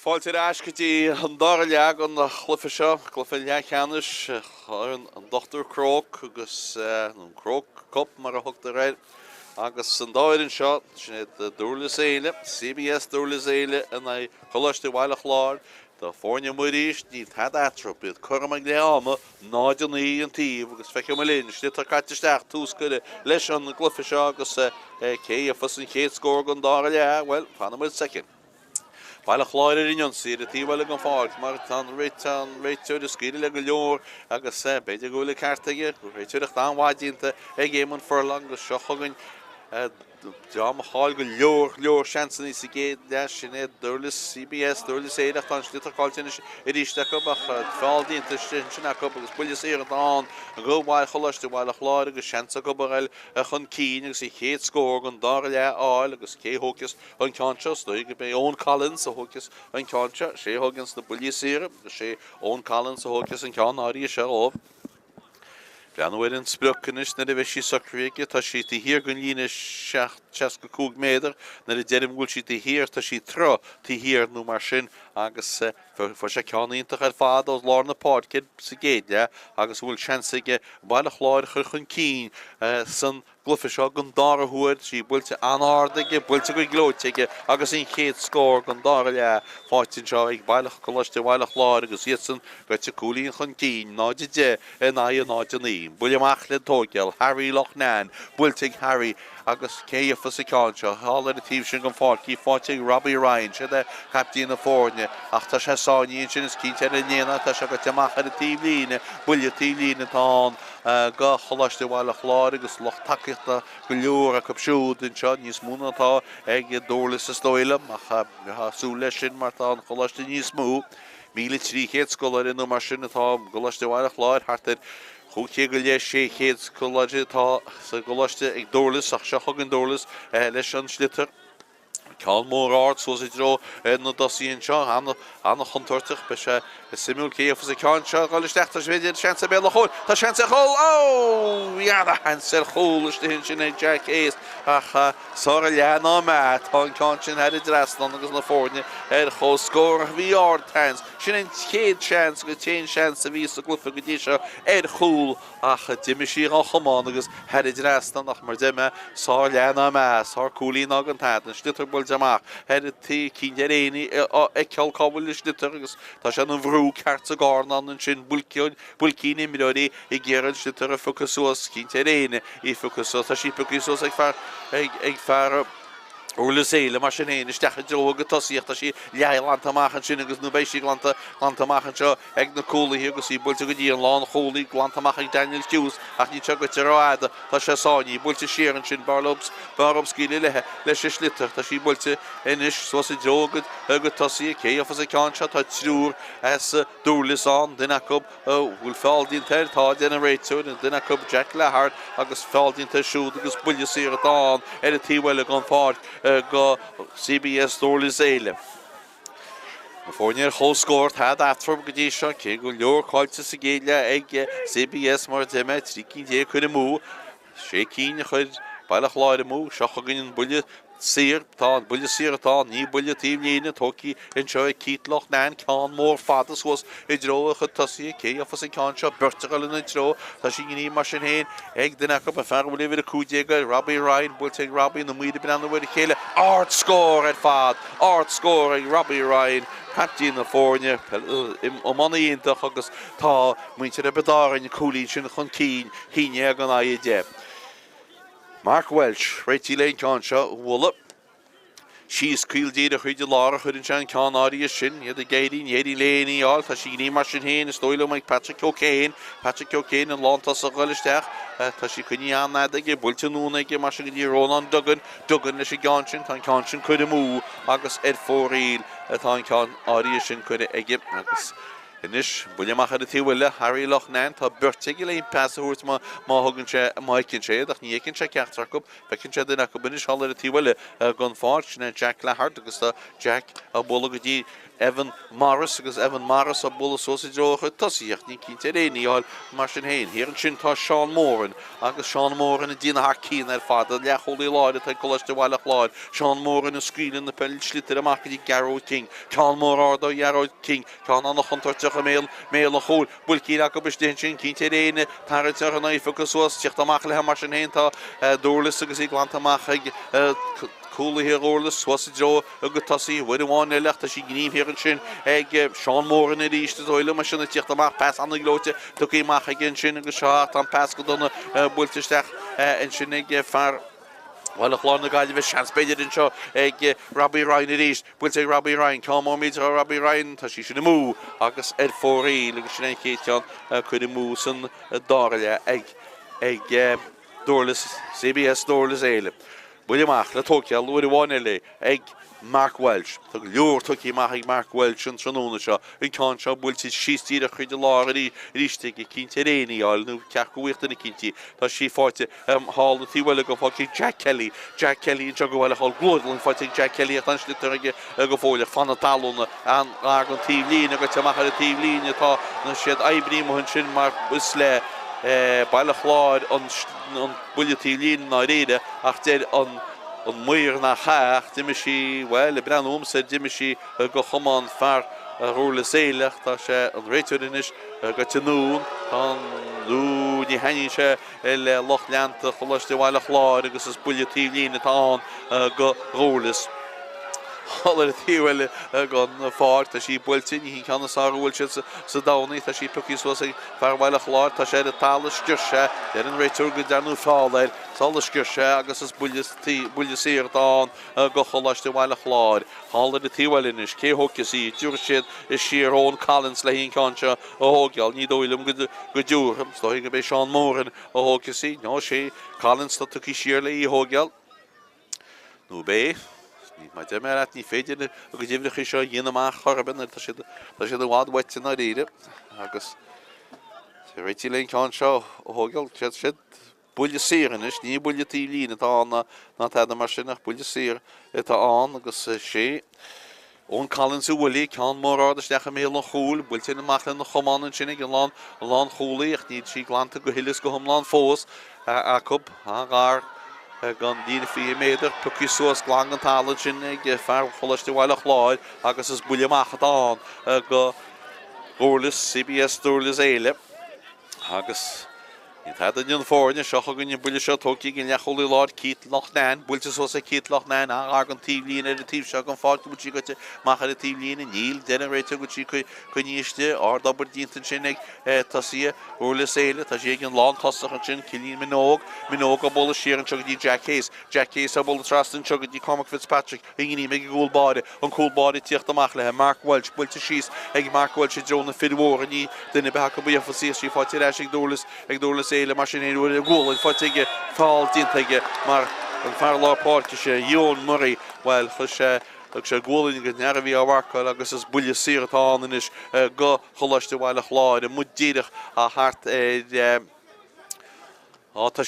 Fáilte ascatí an dara leag an chluife seo, chluife Leathcheannais an dochtúr Croke agus an Croke Cup mar a thugta réir. Agus an dáireann seo, sin Durlas Éile, CBS Durlas Éile in Coláiste Bhaile Chláir. Tá fórne muiríist ní tad atrop bydd Coláiste Iomána náid an í an tíb agus feice me linn slit ar caitisteach tús gyda leis an gluife seo agus cé a fas an chéad scór gan dara leag, well, fanna muid second. Bhaile Chláir ar union sy'r y tíbhaile gan fáilt, mar tan reitúir a sgíri le go leor agus beidir go le cartaige, reitúir a chán wádínta ag éman Hurling agus seo chugain Jam hall go leor chansen is géad leis sin Durlas CBS Durlas Éile tan slitar cáilteanna iríiste ach fáildínta sin agus buile sé an go bhaid Coláiste Bhaile Chláir agus seansa go bail chun cín agus i chéad scór gan dara le áil agus cé hógus an ceanse go be ón Collins a hógus an ceanse sé hógans na buile séire agus sé ón Collins a hógus an cean áí se ó. Beannchar in Sprócanis na bheith sí Chrócaigh tá sí hír gan lína 62 méadar na deirim gúil sí hír tá sí tro hír nó mar sin agus for sé ceannaíontach ar fád os lár na páircid sa géide agus bhfuil seansaige Bhaile Chláir chur chun cín san gluife seo gan dara thuaid sí builte anardaige builte go glóiteige agus in chéad scór gan dara le fáitin seo ag Coláiste Bhaile Chláir agus iadsan goite cúlíonn chun cín náide de náide ní. Buile amach le tógeal, Harry Raghnach, builtig Harry agus cé a fas a cáinse, hall ar a tíb sin gan fáilcí fáilte Robbie Ryan, sé de captíín na fórne, ach tá sé sáiníonn sin is cínte ar a néana tá se go teach ar a tíb líne, buile tíb líne tá go Coláiste Bhaile Chláir agus loch takeíochta go leor a cupsúd in seo níos múnatá ag Durlas is dóile ach sú leis sin mar tá an Coláiste níos mú. Míle tríchéad scolar in mar sin atá Coláiste Bhaile Chláir hartar Chúché go leis sé chéad scoláide tá sa Coláiste ag Durlas ach se chugan Durlas leis an slitar. Ceann mór át so sé dro na dosíonn seo anna chuntartach be se simúl céafas a ceann seo gáil isteachtar féidir seansa béla chóil. Tá seansa chóil iadha hansa chóil hin sin é Jack Ace ach sára leanna me tá an ceann sin head i drasnan agus na fórne ar chó scór bhí ardtans sin an chéad seans go téin seans a ví a glufa go dtí seo ar chóil ach diimi sí an chamáin agus head i drasnan ach mar diime sá leanna me sá cúlín agan tan slitar bol amach head tí cín réine ag ceall cabhfuil is slitar agus tá se an bhrú ceart a gánan an sin bulcín imirí i ggéann slitar a focusúas cínte réine i focusú tá sí focusús ag fear Durlas Éile mar sin éine isteach dro go tosíocht sí leland amachchan sin agus nó béisi glanta amachchan seo ag na cólaí agus í builte go dtí an lán cholaí glanta amach ag Daniel Hughes ach ní tu go ráada tá sé sáinní builte séan sin barlobs cíile leis sé slitar tá sí builte inis so sa drogad agad tosí cé afas a ceann seo tá trúr Durlas an duine cub bhfuil fáildínta tá déna réitú duine cub Jack Leathcheannais agus fáildínta siúd agus buile sé atá ar a tíhfuile gan fád go CBS Durlas Éile. Na fórne chó scórt had atform go dtí seo cé go leor cáilte sa géile ag CBS mar déime trí cín dé chuir mú sé cín chuir Bhaile Chláir mú seo chugann buile Sir tá buile atá ní buile tíb líine tóí in seo cítlach ná ceann mór fadas was i dro chu tosí cé afas an ceann seo burteáil in dro tá sí gní mar sin héin ag duine go a ferhfuil idir a cúdéige Robbie Ryan builte Robbie na muide ben an bhfuil chéile art scór ar fad art scór ag Robbie Ryan Patí na fórne mannaíontach agus tá muinte a bedáin cúlín sin chun cín híine ag an aide. Mark Welch, réití lein ceann seo bhla. Síos cíldíad a chuide lára chuidann sean ceann áí sin, iad a géirín, éirí léanaí áil, tá sí ní mar sin héin, is dóile meid Patrick O'Kane an lántas a ghilisteach, tá sí chuine annaige, builte núnaige mar sin dí Rónan dugan leis i gceann sin, tá ceann sin chuide mú agus fóríl tá ceann áí sin chuide aige agus Inis buile amach ar a tíhfuile Harry Raghnach tá burteige le pasúirt má thugann sé maicinn sé ach ní écinn sé ceachtar go fecinn sé duine go buine hall ar a tíhfuile gan fáilt sinna Jack Leathcheannais agus tá Jack a bola go dtí Evan Morris agus Evan Morris a bula sosa drocha tosíocht ní cínte réíáil mar sin héin. Híann sin tá Seán Mórin agus Seán Mórin a dína cín ar fada lechollaí láide tá Coláiste bhaile láid. Seán Mórin a scrílan na pel slitar amach í Garrow King. Seán Mór ardá Garrow King. Seán annach an tuirteach a mél a chúl. Bulcíí a go bestéin sin cínte réine tarteach an éifa suas tíocht amach le mar sin héin tá Durlas agus í glanta amach Coolla here Orlas, was it Joe, a good tossy, where the one left as she gave here and shin, egg, Sean Moore in the east, the oil machine, the Tiachtamach pass on the glote, took him back again, shin and the shot, and pass good on the Bultistach, and shin, far. Well, a clone the guy of a chance better than show, egg, Robbie Ryan it is, we'll say Robbie Ryan, come on, meet Robbie Ryan, she should move, August Ed 4E, look at Kate John, could move some Dorla, egg, Durlas, CBS Durlas Éile. Williamach, le tóceal, luair bháin Éile, ag Mark Welch. Tá go leor tucí amach ag Mark Welch an tróna seo. An cáin seo bhfuiltí síostíad a chuid láir a ríiste go cinnte réíáil nó ceach go bhuiachta na cinnte. Tá sí fáilte hall na tíhfuil go fáilte Jack Kelly. Jack Kelly an go bhfuil hall glódal an fáilte Jack Kelly a tanslitar go fóile fanna talúna an agan tíomhlín agus teach ar a tíomhlín atá na siad aibrí mo sin mar bus le Bhaile Chláir an builletí lín na réide ach déir an muir na chaach diimiisi well le brenn umsa diimiisi go chomán fear Rúlas Éile tá sé an réitúiris go tinún an lú ní haine sé le Loch Leanta Coláiste Bhaile Chláir agus is builletí lín atá go Rúlas. All the theory gone far that she built in he can say Wilches so down it that she took his was a Bhaile Chláir that she the talus just then return good down fall there so the skirsh agus is bullis here down go Coláiste Bhaile Chláir all the theory in is ke hockey Jurshid is sheer own Collins laying concha oh gal ní doilum good him so he be Sean Moore oh hockey no she Collins that took his sheerly hogal no be my dear at ní féidir a go dtíbhne seo dhéanamach chorban tá sé do bhád weite na réide agus réití leon cáin seo óthgáil siad buile síran is ní builletí lín atá na teada mar sin nach buile sír atá an agus sé ón Collins bhfuilí ceann mór ádas mé na chúl builte amach le na chomáin sinna an lán chúlaí ach ní sí glanta go hilas go thomláán fós a cub gár gan dína fi méidir tuí suas glán an talent sin ag fear Coláiste Bhaile Chláir agus is buileamach an go Durlas CBS Durlas Éile agus ní tá an fórne seocha gonne buile seo tóí gin lechollaí láir cít Loch Nine builte sos a cít Loch Nine an tíomhlíon ar a tíb seo an fáil butí gote mach ar a tíomhlíon níl déna réite go tí chu níiste ádabar dínta sin ag tasí Durlas Éile tá sé an lán tosach an sin cilín minóg a bolla siar an tugadí Jack Hayes a bolla trastan tugadí Cormac Fitzpatrick ingí me gúlbáide an cúlbáide tíocht amach le Mark Welch builte síos ag Mark Welch drona fidhór a ní duine be go buíofa sí fáilte éis ag Durlas Éile mar sin éú a ggóil fáilte fáil díntaige mar an fear lápáirte sé Ewan Murray well chu sé sé ggólainn go nearmhí áhacail agus is buile síratáin is go Coláiste Bhaile Chláir a mudíireach a thart tá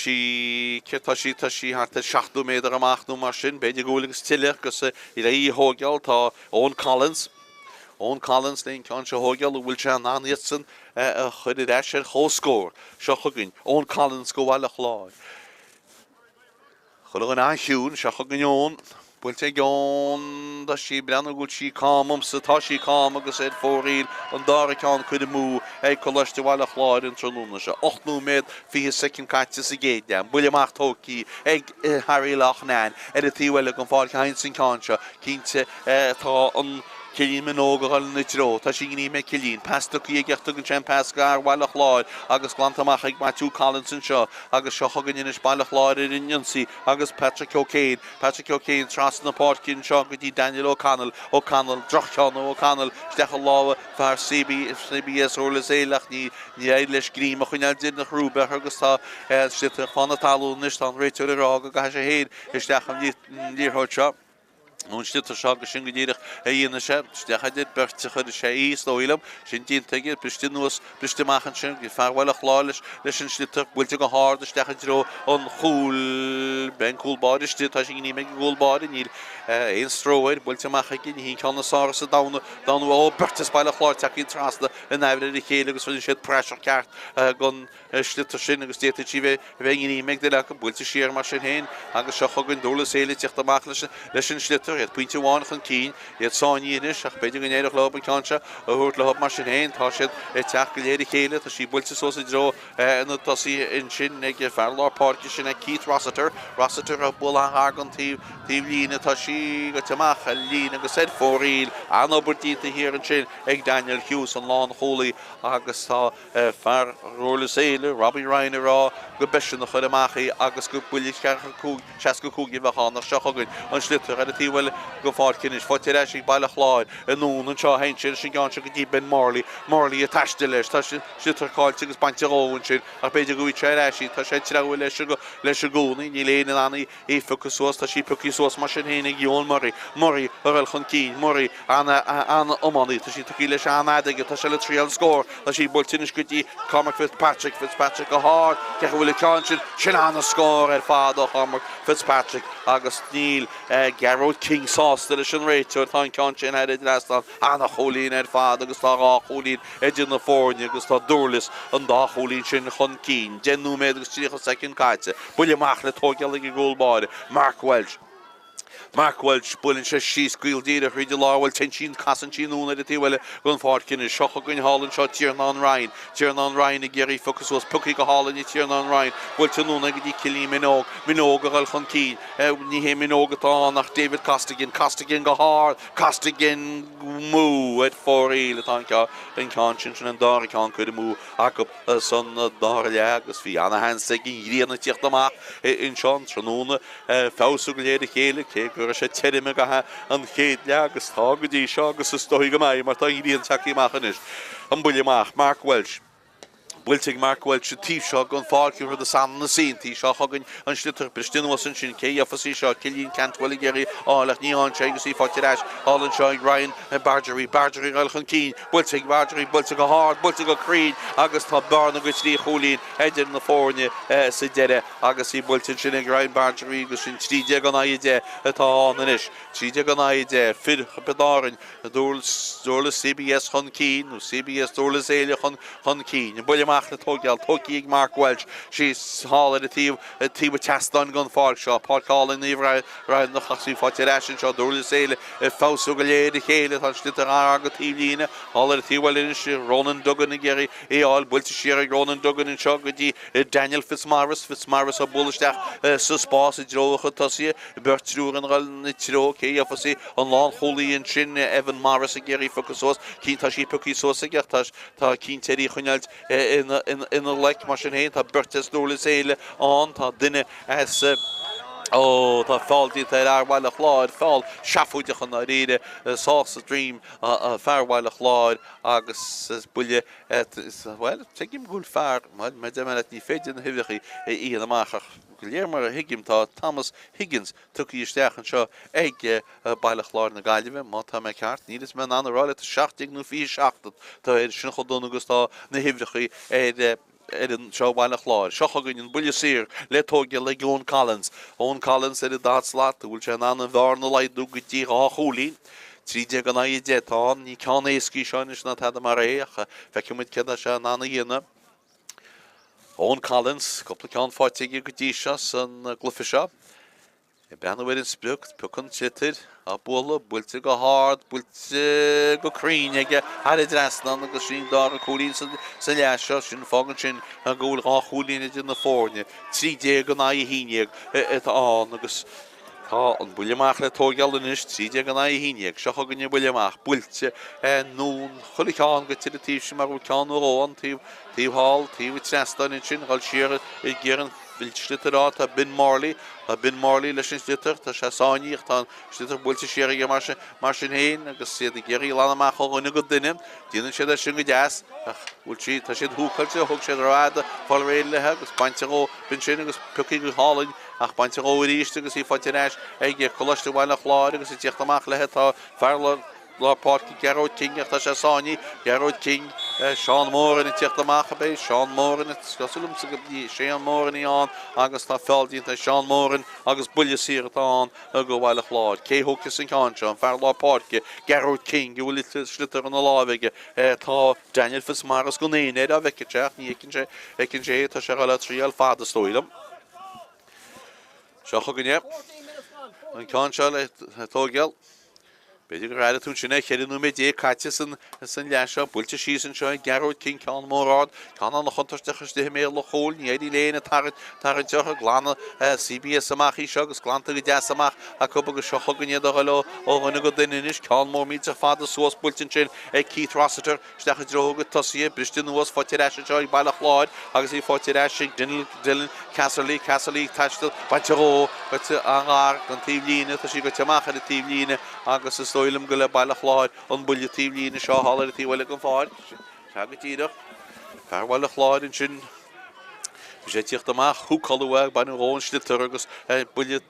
sí hart 7 méidir amachú mar sin beidir ggólagus tiile agus i ré hógeal tá ón Collins leon ceann se hógeal bhfuil se an aníodsan chud éis ar chóscóir seo chugann ón Collins go Bhaile Chláir. Chud an áisiún seo chugann builte gán da sí brenn go sí cámam sa tá sí cá agus é fóríil an dára ceann chuid mú ag Coláiste Bhaile Chláir an tróna se 8 méid fi second caite sa géide an buileamach tóí ag Harry Loch Nine ar a tíhfuile an fáil chain sin cáin seo cínte tá an Cilín minóga na dro, tá sí gní me cilín, pastaí ag geachta an sin pascar Bhaile Chláir agus glantamach ag Matthew Collins an seo agus seo chugan inis Bhaile Chláir ar inionsaí agus Patrick O'Kane tras na párcinn seo go dtí Daniel O'Connell O'Connell stecha láha fear CBS Durlas Éile ní éad leis grím a chuineal did nach rúbe agus tá site fanna talú níos an réiteúir ará go sé héad is stecha níorthóid seo. Nún stitar segus sin go ddíireach a dhéana sé, steachaidir berta chud sé íos óilem, sin díntaige briste nuas briste machchan sin go fearhfuil a chláilis leis sin stitar bhfuilte go háda steachaidir an chúl ben cúlbáide stitá sin ní meid gúlbáide níl éon stróid bhfuilte machcha ní hí ceanna sáras a dána ó bertas baile chláir teach í trasna in éidir i chéile agus fuil siad pressure ceart gon stitar sin agus déta tí bheith ní meid de le go bhfuilte siar mar sin héin agus seo chugann Durlas Éile teachta amach leis sin stitar het puinte bháin chun cín iad sáiníris ach beidir go néireach lob an canse a thuirt le mar sin héin tá siad teach go léir chéile tá sí builte sósa dro ina tasí in sin ag fearlár páirce sin ag Keith Sathairn a bula hagan tíh lína tá sí go teach a lína agus said fóríil an obertíta hir an sin ag Daniel Hughes an lán cholaí agus tá fear Durlas Éile Robbie Ryan rá go besin na chud amachí agus go buile seaca cúgi bheitchan nach seochagann an slitar a tíhfuil go fácinis fáte éis ag baile chláir in nún an seo hain sin sin gan se go dtí ben Marley a taiiste leis tá sin slitar cáilte agus bainteáin sin ach beidir go bhí tre éisí tá sé trehfuil leis a gúnaí ní léana anna é fucas suas tá sí pucí suas mar sin héna Ion Murray a bhfuil chun cín Murray anna omanaí tá sí tuí leis anáige tá se le tríal scór tá sí boltinis go dtí Cormac Fitzpatrick go háir cecha bhfuil cean sin anna scór ar fád ó Cormac Fitzpatrick agus níl Garrod King sásta leis an réiteú tá cean sin éidir leistan anna cholín ar fád agus tá rá cholín idir na fórne agus tá Durlas an dá cholín sin chun cín denú méid agus tícha second caiite buile amach le tógeal ag gólbáide Mark Welch bullin sé sí scuildíre chuidir láhfuil ten sin casan sinúna a tíhfuile gon fácin is seocha gon hálann seo Ciarán Ryan i ggéirí focus was pucaí go hálann i Ciarán Ryan bhfuil tunúna go dtí cilí minóg a gáil chun cín ní hé minógatá nach David Costigan go háir Costigan mú at fóríil atá an cáin sin an dáir ceán chuid mú acu san dáir le agus bhí anna hansa gin ríanana tíocht amach in seán tróna fása go léir chéile gur sé teirime gathe an chéad le agus tá go dtí seo agus is dóigh go maiid mar tá íon takeí amachchanis an buile amach Mark Welch Bhfuilteigh Mark Welch tíh seo gon fáilciú a san na sin tí seo chugann an slitar Bristinosan sin cé afasí seo cilíonn Cantwell géirí álaach níán sé agus í fáte leis álann seo ag Ryan Bargery gáil chun cín Bhfuilteigh Bargery builte go háard builte go crín agus tá barna go tí cholín idir na fórne sa deire agus í builte sin ag Ryan Bargery agus sin tríide gan aide atá an inis tríide gan aide fir bedárin Durlas CBS chun cín nó CBS Durlas Éile chun cín buile na tógeal tóí ag Mark Welch síos hála a tíh testan gan fáil seo pácála níomh ra na chasí fáte leisin seo Durlas Éile fása go léir chéile tá slitar aga tíhlína hála a tíhfuil sin Ronan Duggan i ggéirí éáil builte siar ag Ronan Duggan in seo go dtí Daniel Fitzmaurice a bulisteach sa spás i drocha tasí bertrú an gáil na tró cé afasí an lán cholíonn sin Evan Morris a ggéirí focusós cín tá sí pucí sósa gceart tá cín teirí chunealt in a lek mar sin héin tá Bertas Durlas Éile an tá duine as tá fáiltí arhhail a chláir fáil seafúidechan a réide sása dream a fearhhail a chláir agus buile teim gúil fear me de ní féidir na hiidechaí íon amachach léir mar a hiigim tá Thomas Higgins tuí isteach an seo ag baile chláir na gaiileh má tá me ceart nílas me anráile a 16 nó 4 tá sin chodún agus tá na hiidechaí an seo bhaile chláir. Seocha gon buile sir le tógeal le Owen Collins. Owen Collins ar a dáslát bhfuil sé an bhar na leidú go dtí á cholín. Tríide gan aide tá ní cean écí seánis na teda mar éach feicimuid cead se an anna dhéana. Owen Collins, coppla cean fáitiige go dtí se san glufa seo. Banagher in sprucht, pucan titir, a bula, builte go hard, builte go crín, ag har drasnan agus sin dar a cholín sa leisio, sin fágan sin a gúil á cholín idir na fórne. Tríide go na i híineag an agus tá an buileach le tógeal in is, tríide go na i híineag, seocha gonne buileach, builte nún cholicán go tíir sem mar bhil cean óán tíh hall, tíh trestan in sin, gáil siar i ggéireann bhfuil sliterá tá bin Marley leis an slitter tá sé sáíocht tá slitter builte séige mar sin héin agus siad i ggéirí lána chuna go duine díanann siad sin go deas bhfuil si tá siad húcailte thug siad ráda fáil réilethe agus bainteró bin sin agus pucaí go hálainn ach bainteró ríiste agus í fáilte ag Coláiste bhile Chláir agus i tíocht amach lethe tá fearla Lápáci Gearóid King ach tá sé sáí Gearóid King Seán Mór in tíocht amach bé Seán Mór in scoúm sa go Seán Mór í an agus tá feldínta Seán Mór agus buile siirtán a go bhile Chláir céthógus an cáinte an fear Lápáci Gearóid King go bhfuil slitar an láhaige tá Daniel Fitzmaras go néad a bheiceteach ní écinn sé tá sé le tríal fád stóilm seo chuganne an cáinte le tógeal Beidir go ráide tún sinna chéidir nó méid caite san leiseo builte síos an seo Gearóid King ceann mórrád ceanna na chuntarstechas de mé le chóil ní éidir léana tar deocha glána CBS amach í seo agus glánta go deas amach a cúpa go seo chuganne do le ó chuna go duineis ceann mór míid a fád suas builtin sin ag Keith Rossiter stecha droga tosaí briste nuas fáte eise seo i Bhaile Chláir agus í fáte eise Dylan Casserly taistil bainteró an an tíomhlíne tá sí go teach a tíomhlíne agus is stoilm go le Bhaile Chláir an buile tíomhlíne seo hála a tíhile go fáil se go tíireach fear Bhaile Chláir in sin sé tíocht amach thuúcáilhah Banagher slitar agus buile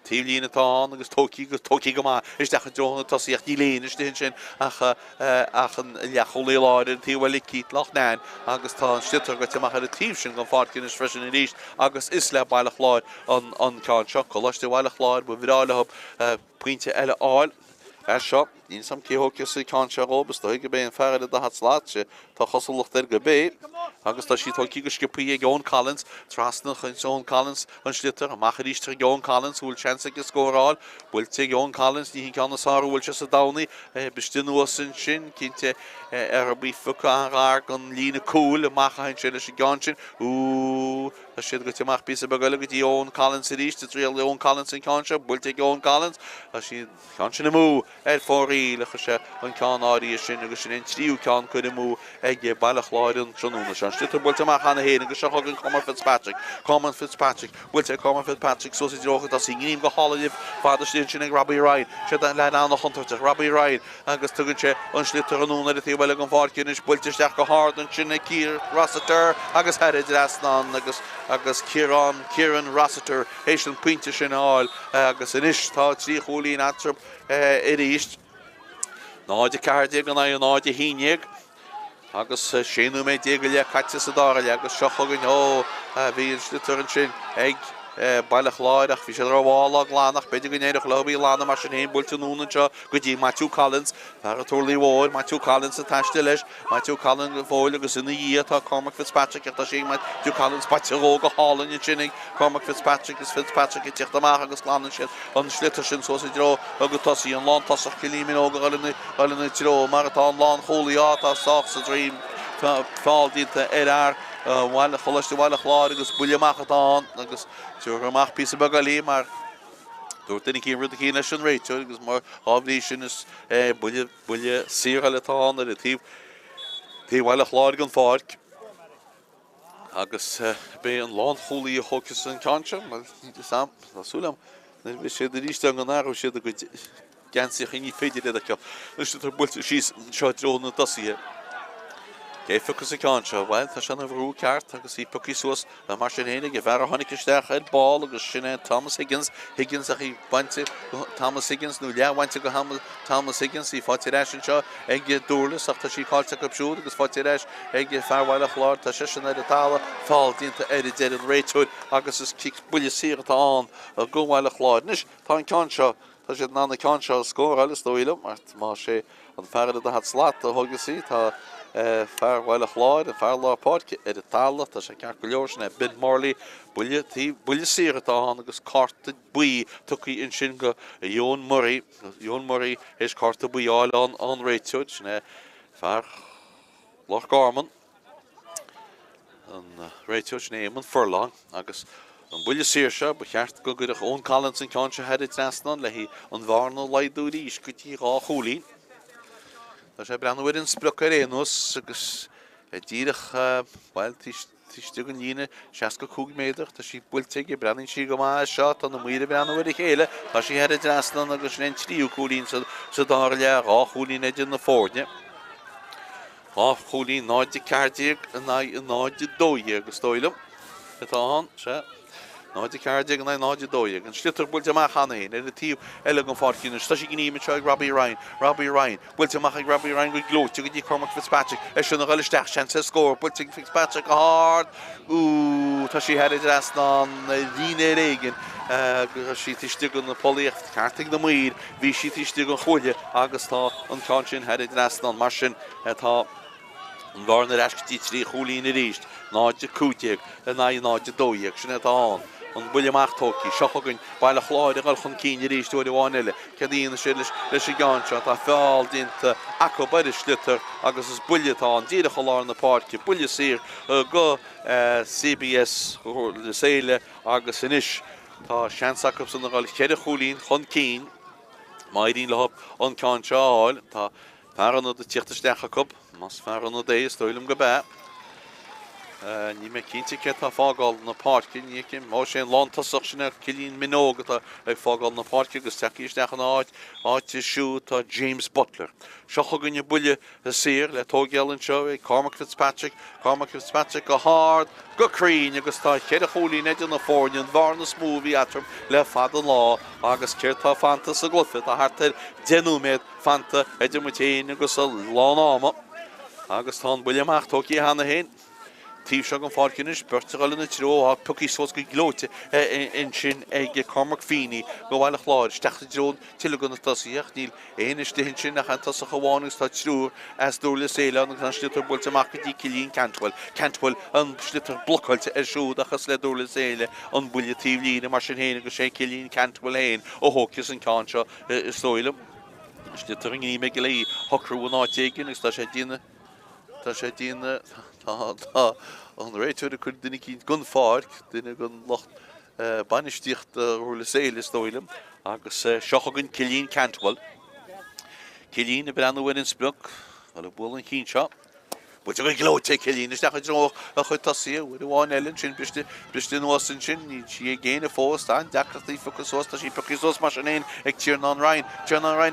tíomhlíne tá agus tócí go má is decha dróna tosíocht ní léana is sin ach an lecholéáir tíhile Keith Lochnain agus tá slitar go teach a tíomh sin go fácinn is freisin in ríist agus is le Bhaile Chláir an cáin seo Coláiste Bhaile Chláir bu bhráileh puinte eile áil seo íon sam céthógus í cáin se róbas do go bé an fearad a hat sláte tá chosalach go bé agus tá sí tócí go scipaí ag Eoin Collins trasna chun Eoin Collins an slitar amach ríiste Eoin Collins bhfuil chance go scóráil builte Eoin Collins ní ceanna sáú bhfuil se sa dánaí bestinú san sin cinnte ar bí fucha an rár an lína cúil amach hain sin leis gan sin tá siad go teach bí be goile go dtí Eoin Collins a ríiste tríal Eoin Collins an cáin se builte Eoin Collins a sí cáin sin mú fórí le se an ceán áí sin agus sin in tríú ceán chu mú ag Bhaile Chláir an tróna se slitar builte amach anna héana agus se chugann Common Fitzpatrick builte Common Fitzpatrick so drocha tá sí gníim go hálaíh fáda sin sin ag Robbie Ryan se le ná chuntarte Robbie Ryan agus tugann se an slitar anúna a tíhile an fácinn is builteisteach go háard an sinna Keith Rossiter agus heirid rasná agus Ciarán Rossiter hééis an puinte sin áil agus inis tá trí cholín atrap i ríist náide cardé gan náide híineag agus séú mé dé go le caite sa dáile agus seo chugann bhí an slitar an sin ag Bhaile Chláir ach bhí sé bhála glánach beidir go néidir chlóí lána mar sin héon builte núna seo go dtí Matthew Collins ar a túlaí bhór Matthew Collins a taiste leis Matthew Collins go bhóil agus ina dhé tá Cormac Fitzpatrick ach tá sé Matthew Collins baiteó go hálainn in sinnig Cormac Fitzpatrick is Fitzpatrick i tíocht amach agus glána sin an slitar sin so dro agus tosaí an lán tasach cilímin óga galna tro mar atá an lán cholaí tá soach sa dream fáildínta ar Coláiste Bhaile Chláir agus buileachchatán agus tuair amach pí be galí mar dúirt duine cí rud a cíine sin réitú agus mar ábhlí sin is buile síorthalatáin ar a tíh Bhaile Chláir an fáic agus bé an lán cholaí a thugus an cáinte sam tásúlam bhí sé ríiste an áú siad a go geansaí ní féidir a ce is tar builte síos seo dróna dosaíthe Fuchas a cáinte bhil tá sena bhrú ceart agus í pucí suas a mar sin héana go bhar tháinig isteach ag ball agus sinna Thomas Higgins a í bainte Thomas Higgins nó lehainte go Thomas Higgins í fáte éis seo ag Durlas ach tá sí cáilte go siúd agus fáte éis ag fear Bhaile Chláir tá sé sin ar a tála fáil dínta ar i déad an réitúid agus is buile siirtá an a go Bhaile Chláir nis tá an cáin seo tá sé ná na cáin seo scóráil is dóile mar sé an fearad a hat slaat a thugasí tá fear Bhaile Chláir a fear Lápáci ar a tála tá sé cear go leor sin bin Marley buile siirtá agus carta buí tuí in sin go Eoin Murray is carta buáil an réitúid sin fear Loch Garman an réitúid sin éman furlán agus an buile siir se ba cheart go goideach Eoin Collins an cáinte head trasna le hí an bharna leidúí is go tí rá cholín Tá sé brenn in spluchar réanús agus díirech bhil tíiste go líine 65 méadar tá sí builte brenin sí go má seo an na muide breanú i chéile tá sí head drasna agus len tríú cúlín sa dáir le rá chúlín idir na fórne. Rá chúlín náide cardiaag a náide dóide agus stoilm. Tá se náide cardiaag a náide dóide an slitar builte amach chanaí ar a tíb eile an fácinn tá sí gníime teag Robbie Ryan builte amach ag Robbie Ryan go glóte go dtí Cormac Fitzpatrick sin na ghilisteach sean sa scór builte Fitzpatrick a hard tá sí head as ná líine réigen sí tíiste go na políocht cartig na muir hí sí tíiste go chuile agus tá an cá sin head as ná mar sin tá an bhar na reiscití trí cholín a ríist náide cúteag a náide dóíag sin tá an buile amachtóí seochagann Bhaile Chláir a chun cíine ríist dúir bháin eile cadíana sé leis i gáinse tá fáil dínta acu baidir slitar agus is builetá an díad choláir na páirce buile sir go CBS Éile agus inis tá seansachab san gáil chead cholín chun cín maidín lehab an cáin seáil tá fearan de tíochttasteach cup mas fearan é stoilm go bheith. Ní me cinnte ce tá fágáil na páirce ní má sé látasach sinna cilín minóga ag fágáil na páirce agus teíisteach an áite siú tá James Butler. Seocha gonne buile a sir le tógealann seo ag Cormac Fitzpatrick go hard go crín agus tá chéad a cholín idir na fórne an bhar na smóví atrum le fad an lá agus céir tá fanta sa glufit a hartar denúméid fanta idir mutéin agus a lánáma agus tá buile amach tóí hena héin. Tíb se an fácinis burteáil na tró a puí sós go glóte in sin ag Cormac Feeney go Bhaile Chláir steachta drón tiile go na tasíocht níl éanaiste hin sin nach an tas a choháingus tá trúr as Durlas Éile an an slitar builte amach dí cilín Cantwell an slitar blocáilte siúd achas le Durlas Éile an buile tíb lína mar sin héana go sé cilín Cantwell héin ó hócias an cáin seo is stoilm. Slitar an gníime go lí hocrú an áitéigin agus tá sé dína an réitúir chun duine cín gun fáirc duine gun locht banistíocht Durlas Éile stoilm agus seochagann cilín Cantwell. Cilín a breanúin in Spluck a bhil an cín seo. But go glóte cilín is decha dro a chu tasí bhfuil bháin eilinn sin briste nósan sin ní si géine fós tá dechartaí focusós tá sí procusós mar sin éon ag Ciarán Ryan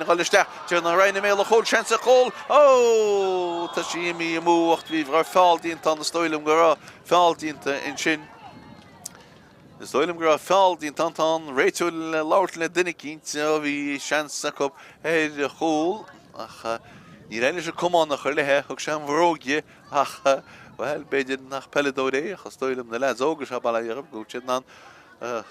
a ghilisteach Ciarán Ryan a méle chóil sean a chóil ó tá sí mí múhacht bhí bhar fáildínta an stoilm go rá fáildínta in sin. Is stoilm go rá fáildínta an réitúil láirt le duine cínte bhí sean a cup a chóil ach ní réile se cumán nach chuir lethe thug sé an bhrógie ach bhil beidir nach peledóiré a stoilm na le ógus a bailíarm gúte ná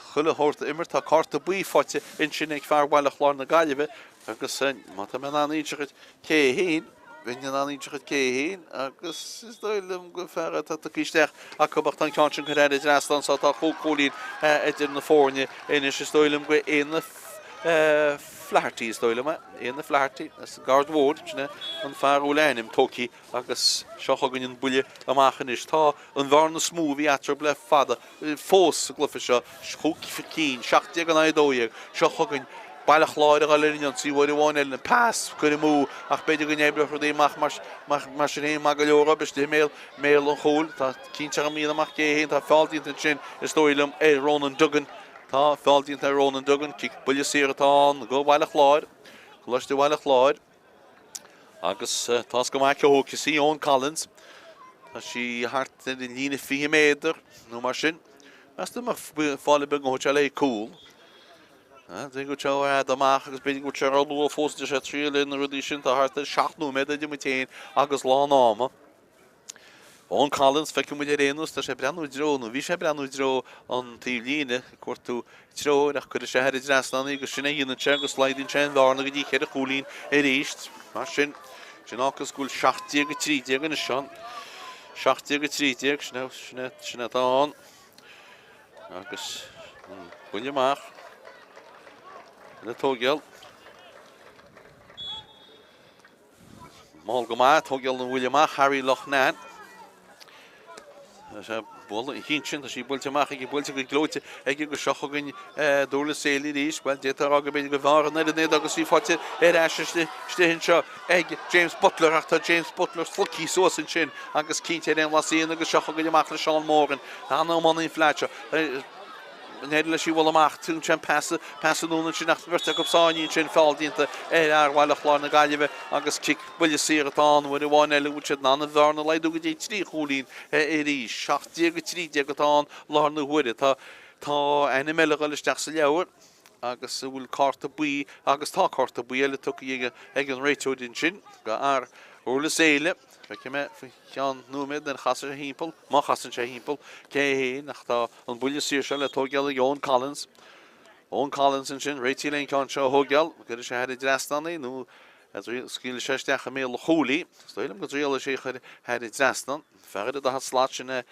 chuile hórta immer tá carta buí fáte in sin ag fear Bhaile Chláir na gaiileh agus má me aníteachid cé héin bhíine aníteachid cé héin agus is stoilm go fearra tá cíisteach a chubacht an cáin sin go réidir drastan sa tá chócólín idir na fórne inis is stoilm go éana flahartí stoilm éana flahartí as gardmhór sinna an fearú lenim tóí agus seochagann an buile amachchan is tá an bhar na smóví atar le fada fós glufa seo chóci cín seachtaí an aidóíag seochagann Bhaile Chláir a gáilinn an tíhir bháin eile na pás chuir mú ach beidir go nébre chu déach mar sin é mag go leora bes dé mé an chóil tá cínte mí amach cé héin tá fáildínta sin is stoilm é Ronan Duggan tá fáildínta Ronan Duggan cic buile siratá go Bhaile Chláir Coláiste Bhaile Chláir agus tá go mai ceócasí ón Collins tá sí hart in lína 5 méadar nó mar sin measta mar fáile be go le cúl Dé go teo amach agus beidir go teú fósta sé trílinn na rudí sin tá hart 6 méad de mutéin agus lá náma. Ón Collins feice mu réanús tá sé breanú dro nó bhí sé breanú dro an tíh líine cuatú tro ach chuir sé heidir drasnaí go sinna dhéanaan te agus leidín sé bhharna go dtí chéad a cholín a ríist mar sin agus gúil 60 go 30 gan sean 60 go 30 sinna táin agus buile amach le tógeal má go má tógeal an bhfuil amach Harry Loch Nan bol hinchen da sí bulte mach ag bulte go glóte ag go seochagan Durlas Éile ríis well dé aga be go bhar na né agus sí fáte eiste hin seo ag James Butler achta James Butler flucky sós in sin agus cínte an lasíon agus seochagan amach le Sean Morgan an man in flacha Éile sí bhil amach tún sin pasúna sin nach bhirte go sáíonn sin fáildínta bhile chláir na gaiileh agus kick buile siar atá bhfuil bháin eile úte ná bharna leidú go dé trí cholín rí 7 go 3 gotá lá na huide tá ena meile isteach sa leabhar agus bhfuil carta buí agus tá carta buí eile tu ag an réiteúdín sin go ar Durlas Éile Feice me chean nuaid an chasar hímpel, má chasan sé hímpel, cé nach tá an buile sír se le tógeal Iomána Collins. Iomána Collins in sin, réití leon ceann seo tógeal, go sé head drestannaí, nó scíil séisteach a mé le choulaí, stoilm go dríal sé head drestan, ferad a slát sin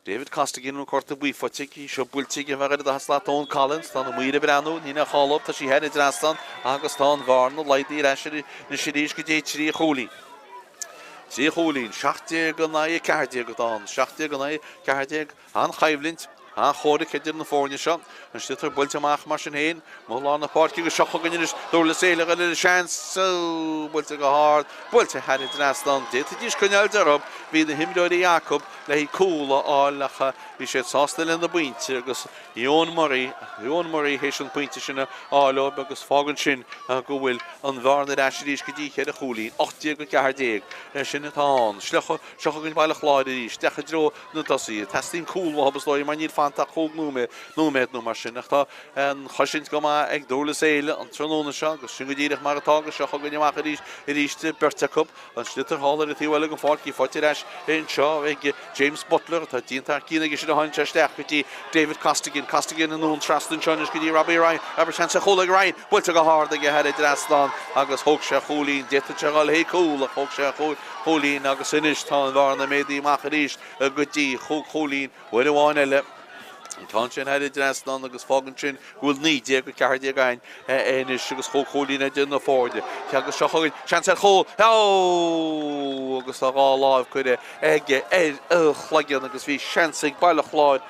David Costigan corta buí fotií seo builtíí a bhagad a slát Iomána Collins, tá na muide breanú, ní na cháop tá sí head drestan agus tá an bharna leidí reisiir na siríos go dé trí choulaí. Sí cholín 7 go 9 cardiag go dá 7 go 9 cardiag an chaimhlint an chóda ceidir na fórne seo an stitar builte amach mar sin héin má lá na páirci go seocha gan Durlas Éile go le seans builte go hard builte head drastan déta dís coneal darab hí na himdóirí Jacob le hí cúla álacha hí sé sástal in na buinte agus Iomána hééis an puinte sinna ála agus fágan sin go bhfuil an bharna eisiríos go dtí chéad a cholín 8 go 40 sinna tá seocha gan bailile chláir ríis decha dro na dosaí testín cúla habas láir mar níl fanta chóg núméid nó mar sin tá an choisint go ag Durlas Éile an tróna seo agus sin go ddíireach mar atá go seocha gan amach ríiste Bertacup an slitar hálar a tíhile go fáilcí fáte leis in seo ag James Butler tá díntar cína sin a hain teisteach gotí David Costigan an nún trastan seanis go dtí Robbie Ryan aber sean sa chola Ryan builte go hard ag head drastan agus thug sé cholín déta teáil hé cúla thug sé cholín agus inis tá bharna médaí amach ríis a go dtí cholín bhfuil bháin eile Tá sin head drastan agus fágan sin bhfuil 9 go 40 gain inis agus cholín a duna fórde agus seochain sean sa chó agus tá gá láimh chuide ag chhlaigean agus bhí seansaigh bailile chláir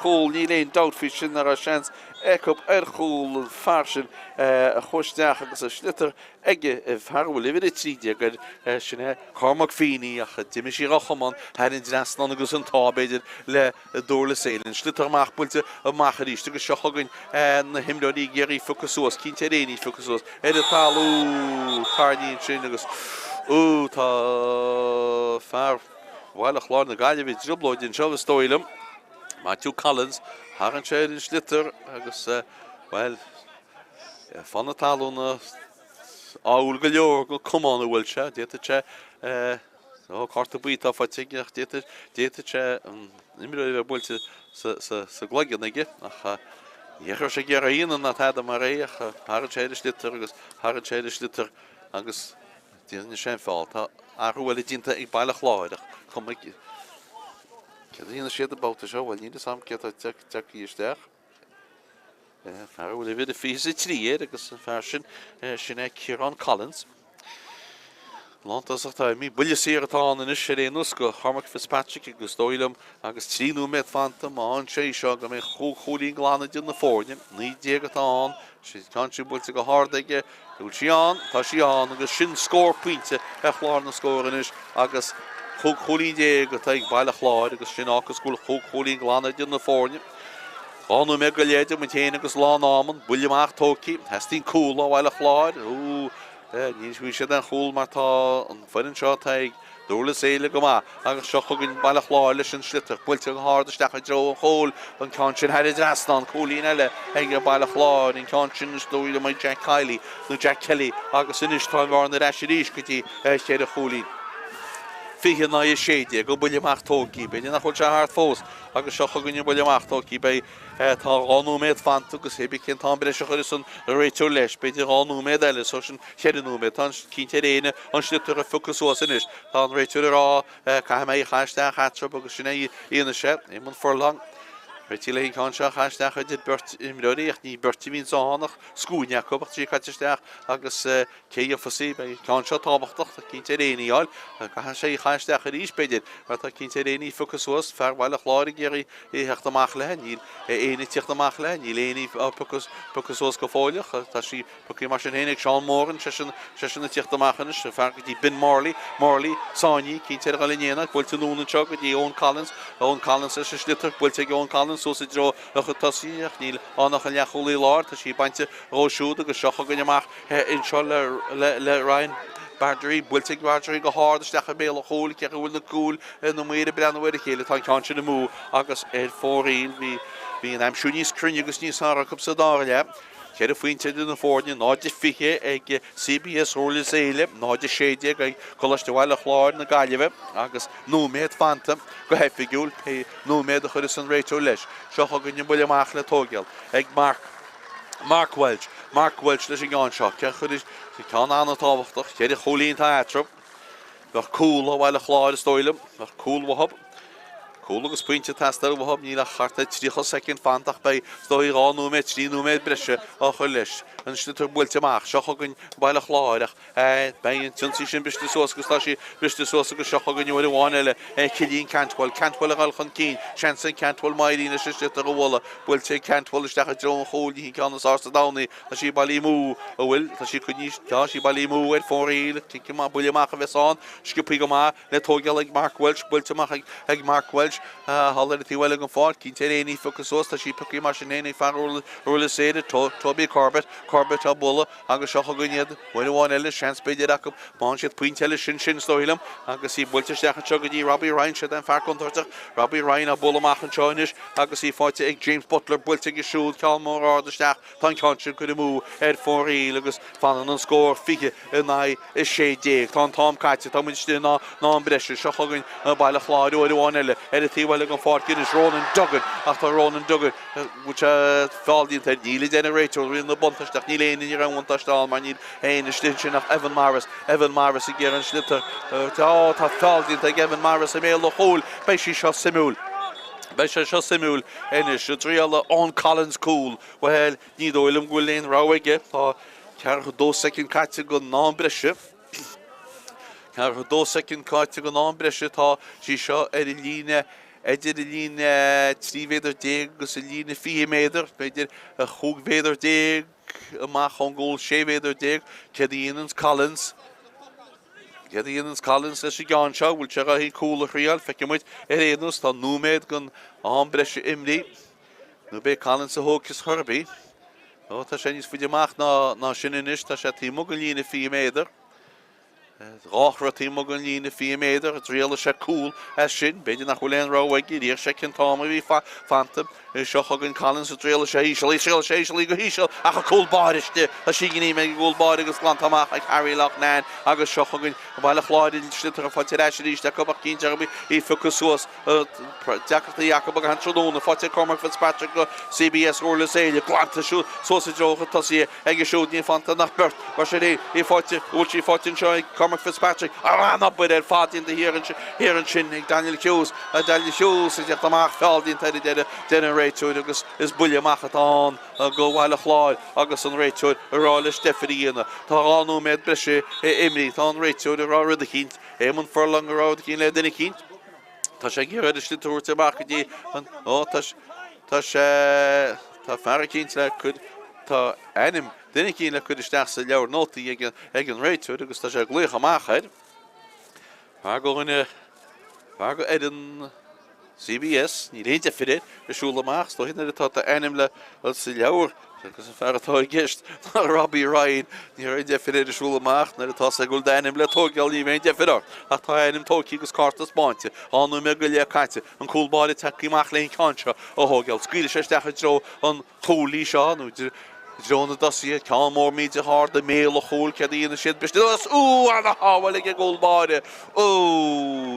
chól ní léon dátfhí sin ar a seans Ecup chól an farsin a chuisteach agus a slitar ige bharhfuil idir tríide gur sinna Cormac Feeney ach diimi sí rochaman head drastan agus an tábéidir le Durlas Éile slitar amach builte amach ríiste go seochagan na himdóí géirí focusúas cínte réí focusúas idir talú carníonn sin agus tá fear bhile chláir na gaiile bhí driblóid in seo stoilm Matthew Collins Haran sé in slitar agus fanna talúna áil go leor go cumán bhfuil se déta sé carta buí tá fáitigeach déta sé imimiid bheith builte sa ghlaigean aige ach dhéchar sé ggéar aíanaan na taide mar réach Haran sé slitar agus Haran sé slitar agus déana sé fáil tá arhfuil dínta ag bailile chláideach chum Cadíana siad abáta seo bhfuil níad sam ce teí isteach. Fear bhfuil bhid a físa tríad agus an fear sin Ciarán Collins. Lántas tá mí buile siar atá inis sé réanús go Cormac Fitzpatrick agus dóilm agus 3 núméid fanta má an sé seo go mé cholín glána dún na fórne, 9 atá sé canú builte go hádaige dúil Ciarán, tá Ciarán agus sin scór puinte a chláir na scóranis agus cholín dé go ag bailile chláir agus sin agus gúil cholín glána dún na fórne. Anú me go léidir mu téana agus lá náman, buile amach tócií, heistín cúla bhaile chláir, níos bhí siad an chúl mar tá an foiinn seo ag Durlas Éile go má agus seo chugann bailile chláir leis an slitar, builte go hádasteach a dro an chól an ceann sin head drastan cholín eile ag go bailile chláir an ceann sin is dóile mai Jack Kylie nó Jack Kelly agus inis tá bhar na reisiríos go dtí chéad a cholín. Fihe na séide go buile amach tócií, beidir nach chuil se thart fós agus seo chugann buile amach tócií bei tá anúméid fanta agus hebí cin tá bre chuir san réiteú leis, beidir anúméid eile so sin cheanúméid tá cínte réine an slitar a focusúas inis tá an réiteú rá cai mé chaisteach chatrap agus sinna íana sé, éman forlang. Rwyt lein cansach hashtag ydy'r bert imrori eich ni berti fi'n zonach sgwnia cwbach tri catistach agos ceio ffysi bai cansach tabachtach cynt eini ol hashtag hashtag yr isbeidir rwyt cynt eini ffocus was farwal a chlari geri hecht amach lehen ni eini ticht amach lehen ni leini ffocus was gofoliach ta si pwci mas yn henig Sean Moran session y ticht amach yn ysg farg di bin Marley Sani cynt er galiniana gwylti nhw'n yn siog di Owen Collins ys yslitter gwylti Owen Collins so sydd dro ych tosiach níl annach yn iachol I lár ta si bainte róisiúd agus seocha gynneach inseo le Ryan Badri bwyltig Badri go hard steach a béal a chól ceach a bhfuil na cúl na muir brean wedi chéile tá cansio na mú agus fóríl hí an amsúníos crunne agus níos ára cup sa dáile Ceir faointe na fórne náide fiche ag CBS Durlas Éile náide séide ag Coláiste bhaile Chláir na Gaillimhe agus nóméad fanta go hefigiúil pe nóméad a chuir san réitú leis seocha gonne bula amach le tógeal ag Mark Welch leis an gáin seo ceir chuir cean anna táhachtach ceir cholíonn tá etrop bheith cúil a bhaile Chláir stoilm bheith cúil wahab Cúl agus pointe testar bhab níl a charta trícha second fantach bei stoi rá nóméid trí nóméid brise a chu leis an slitar bhfuilte amach seocha gon bhaile Chláirach bein tionsí sin biste sós agus tá si biste sós agus seocha gon bhfuil bháin eile cilín Cantwell a gáilchan cín seansan Cantwell mairína si slitar go bhla bhfuilte Cantwell isteach a drón chóilí ceann ásta dánaí a si bailí mú a bhfuil tá si chuníos tá si bailí mú ar fóríil tinci má buile amach a bheitán scipaí go má le tógeal ag Mark Welch bhfuilte amach ag Mark Welch Hallar tí bhile an fád cínte éí focus tá sí pucí mar sin éí fan rúla séide Toby Corbett a bula agus seocha goniad bhfuil bháin eile seanspéidir acu bán siad puinteile sin stoilm agus í builteisteach an seo go dtí Robbie Ryan siad an fearcontarteach Robbie Ryan a bula amach an seoinis agus í fáilte ag James Butler builte go siúd ceall mór ádaisteach tá cansir go mú fórí agus fan an scór fiche in is sé déag tá Tom Caite tá muiste ná an breise seocha gon baile Chláir bháin eile tí bhile an fád cin is Ronan Duggan ach tá Ronan Duggan which fáildín tá díla generator rin na buntasteach ní léana ar an bhaintastáil mar níl éana slin sin nach Evan Maris a ggéar an slitar tá fáildín ag Evan Maris a méal le hól bei sí seo simúl inis tríala Owen Collins cool well ní dóilm go léon ráhaige tá cear go 2 second caite go ná breise cear go 2 second caite go ná breise tá sí seo ar líne Idir líne 3 féidir déag agus a líne 4 méidir beidir a 5 féidir déag amach an ggóil 6 féidir déag Cedíonans Collins leis I gáin seo bhfuil teach a hí cúla chríal feicemuid ar éanús tá nóméid gon an breise imrí nó bé Collins a hógus thurbí tá sé níos fuidir amach ná sin inis tá sé tímo go líne 4 méidir Ráchra tí mo gan lína 4 méidir a dréala sé cúl sin beidir nach bhfuil ráhaigi dír sé cin táma bhí fanta seocha gan Collins a dréala sé hísel go hísel ach a cúl báiriste a si gní me gúil báir agus glantamach ag Harry Loughnane agus seocha gan bhaile Chláir slitar a fáte réisiríiste cobach cín dearbí í ficusúas deachta Jacob a an tróna fáte Cormac Fitzpatrick go CBS Durlas Éile glanta siú sósa drocha tosí ag siúd ní fanta nach bert mar sé í fáte últí fátin seo Cormac Fitzpatrick ran up with fátín de hÉireann sin ag Daniel Hughes is deach amach fáildín den réitúid agus is buile amachatán a go bhhaile Chláir agus an réitúid ará le Stefaníana tá anú méid breise imrí tá an réitúid ará rud a cínt éman Furlong ará cín le duna cínt tá sé ggéir is litúirte amach dí tá sé tá fear cínt le chud tá enim Dine cín le chud isteach sa leabhar nótaí ag an réitúid agus tá sé glúich amachchaid. Bhar go an CBS, ní réinte fidir isúla amach, sto hinna tá enim le sa leabhar agus an feartá gist ná Robbie Ryan ní réinte fidir isúla amach na tá sa gúil enim le tógeal ní réinte fidir ach tá enim tócí agus cartas báinte anú me go le caite an cúlbáide teí amach leon cánseo ó thógeal. Scuile sé isteach dro an chólí seo nó Jonah Dusty, Cal more meets a hard, the male hole, Cadina shit, but and a how will get goal body.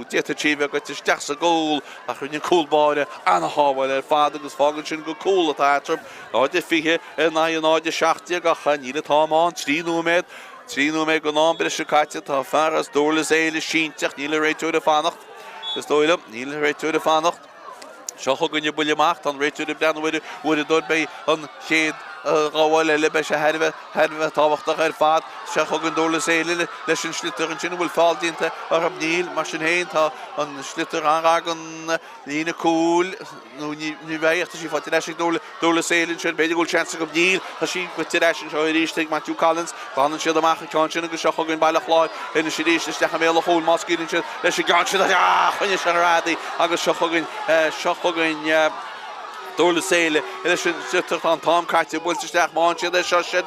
Jet achieve got to stack a goal, a cool body, and a how will father was fogging go cool at that. Or the figure, and I know the shaft, you got Hanila Tom on, Trino med go on, but a shakata, to far as Durlas Éile, Sheen, Neil right to the Fánach. The stoil up, Neil right to the Fánach. Seochagann na buile macht an réitú de brean bhfuil dod bei an chéad gáháil eile be se herbh táhachtach fad Seochagann Durlas Éile leis an sliútar an sin bhfuil fáil dínta ar an níl mar sin héin tá an sliútar anrag an lína cúil nó ní bheith sí fáte leis Durlas Éile sin beidir gúil chance go níl tá sí go leis an seo ríiste Matthew Collins bhanan siad amach ceán sin agus Seochagann Bhaile Chláir ina sí ríiste steach mé le húil más cíann sin leis an gan sin chuine se rádaí agus Seochagann Durlas Éile leis an siútar an Tom Carty bhfuilte steach máin siad é seo sin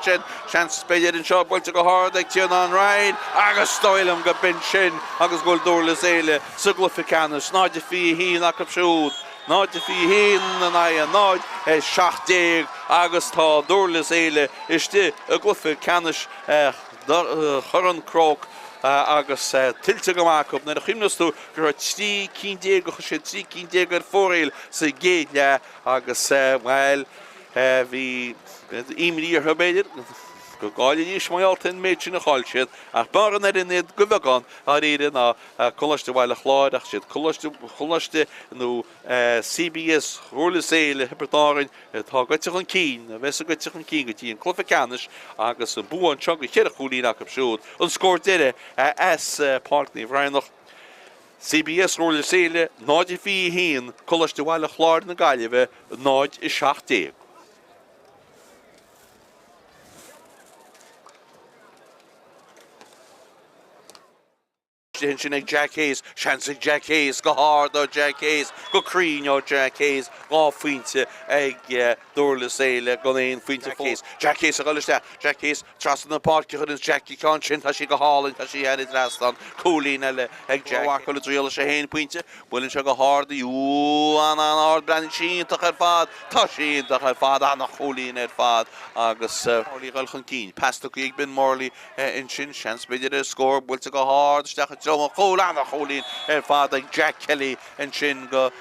chance spéidir an seo bhfuilte go háir ag Ciarán Ryan agus stoilm go bin sin agus gúil Durlas Éile sa gluficeannas náide fi hín ach siúd náide fi hín an náid 17 agus tá Durlas Éile istí a gluficeannas churann Croke agus tilte go mac na chimnastú gur trí 15 go sé trí 15 ar fóréil sa géile agus bhil hí imí ar thubéidir go gáile níos maialtain méid sin na cháil siad ach bar an iad go bheagán a réidir na Coláiste Bhaile Chláir ach siad Coláiste nó CBS Durlas Éile Hippertárin tá goiteach an cín a bheits a goiteach an cín go dtí an Cluiche agus an Beannchar go chéad a chúlín ach siúd an scór deire Parknaí Raghnach CBS Durlas Éile náid fi hín Coláiste Bhaile Chláir na Gaillimhe náid 17. Sin ag Jack Hayes, chance ag Jack Hayes, go hard ó Jack Hayes, go crín ó Jack Hayes, gá faointe ag Durlas Éile go éon faointe fós. Jack Hayes a gáiliste, Jack Hayes tras na páirce chun Jackie can sin tá sí go hálainn tá sí head drastan, cúlín eile ag Jack. Bhacail dríola sé héin pointe, bhfuilinn se go hard an ard brenin síntach ar fad, tá síntach ar fad an nach cúlín ar fad agus Morley galchan cín. Pasta go ag bin Morley in sin, chance beidir a scór, bhfuilte go hard, steach a chólán a cholín ar fad ag Jack Kelly an sin go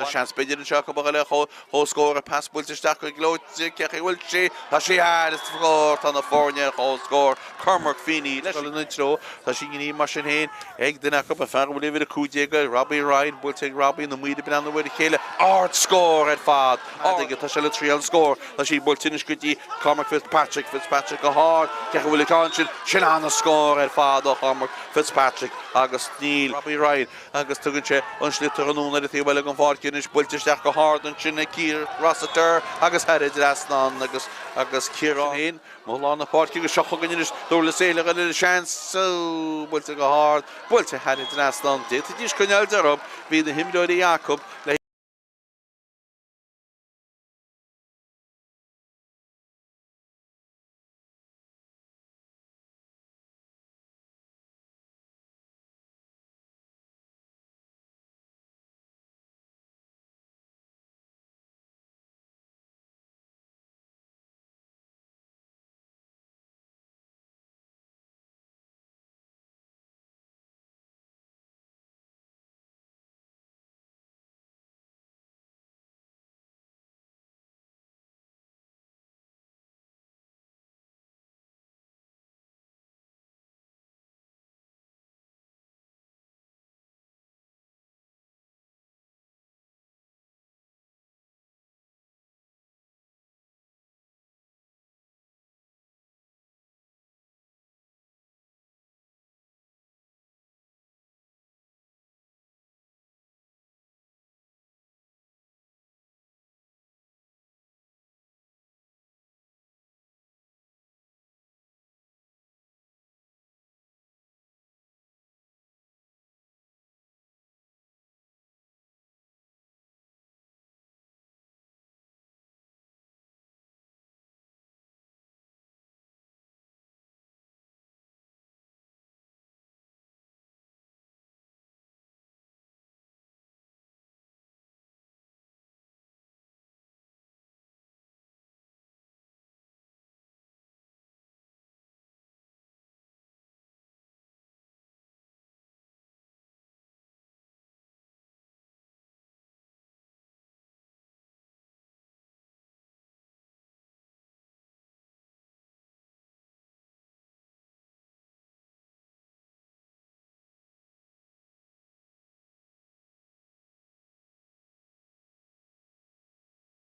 chance beidir an seo go bhile cho scór a pass bhfuilte steach go glóite ceach bhfuil sé tá sé ar is fór tá na fórne cho scór Cormac Feeney leis an intro tá sí gní mar sin héin ag duine go a fer bhfuil idir a cúdéige Robbie Ryan bhfuilte ag Robbie na muide ben an bhfuil chéile ard scór ar fad ag tá se le trial scór tá sí bhfuiltinis go dtí Cormac Fitzpatrick go hard ceach bhfuil can sin an scór ar fad ó Cormac Fitzpatrick agus níl Robbie Ryan agus tugann sé an sliútar anúna a tí bhile an fácinn is builteisteach go hard an sinna Ciarán Sathairn agus head rasnan agus Ciarán má na páirci go seochagann is Durlas Éile go le chance builte go hard builte head rasnan dé dís chuneil darab hí na himráide Jacob le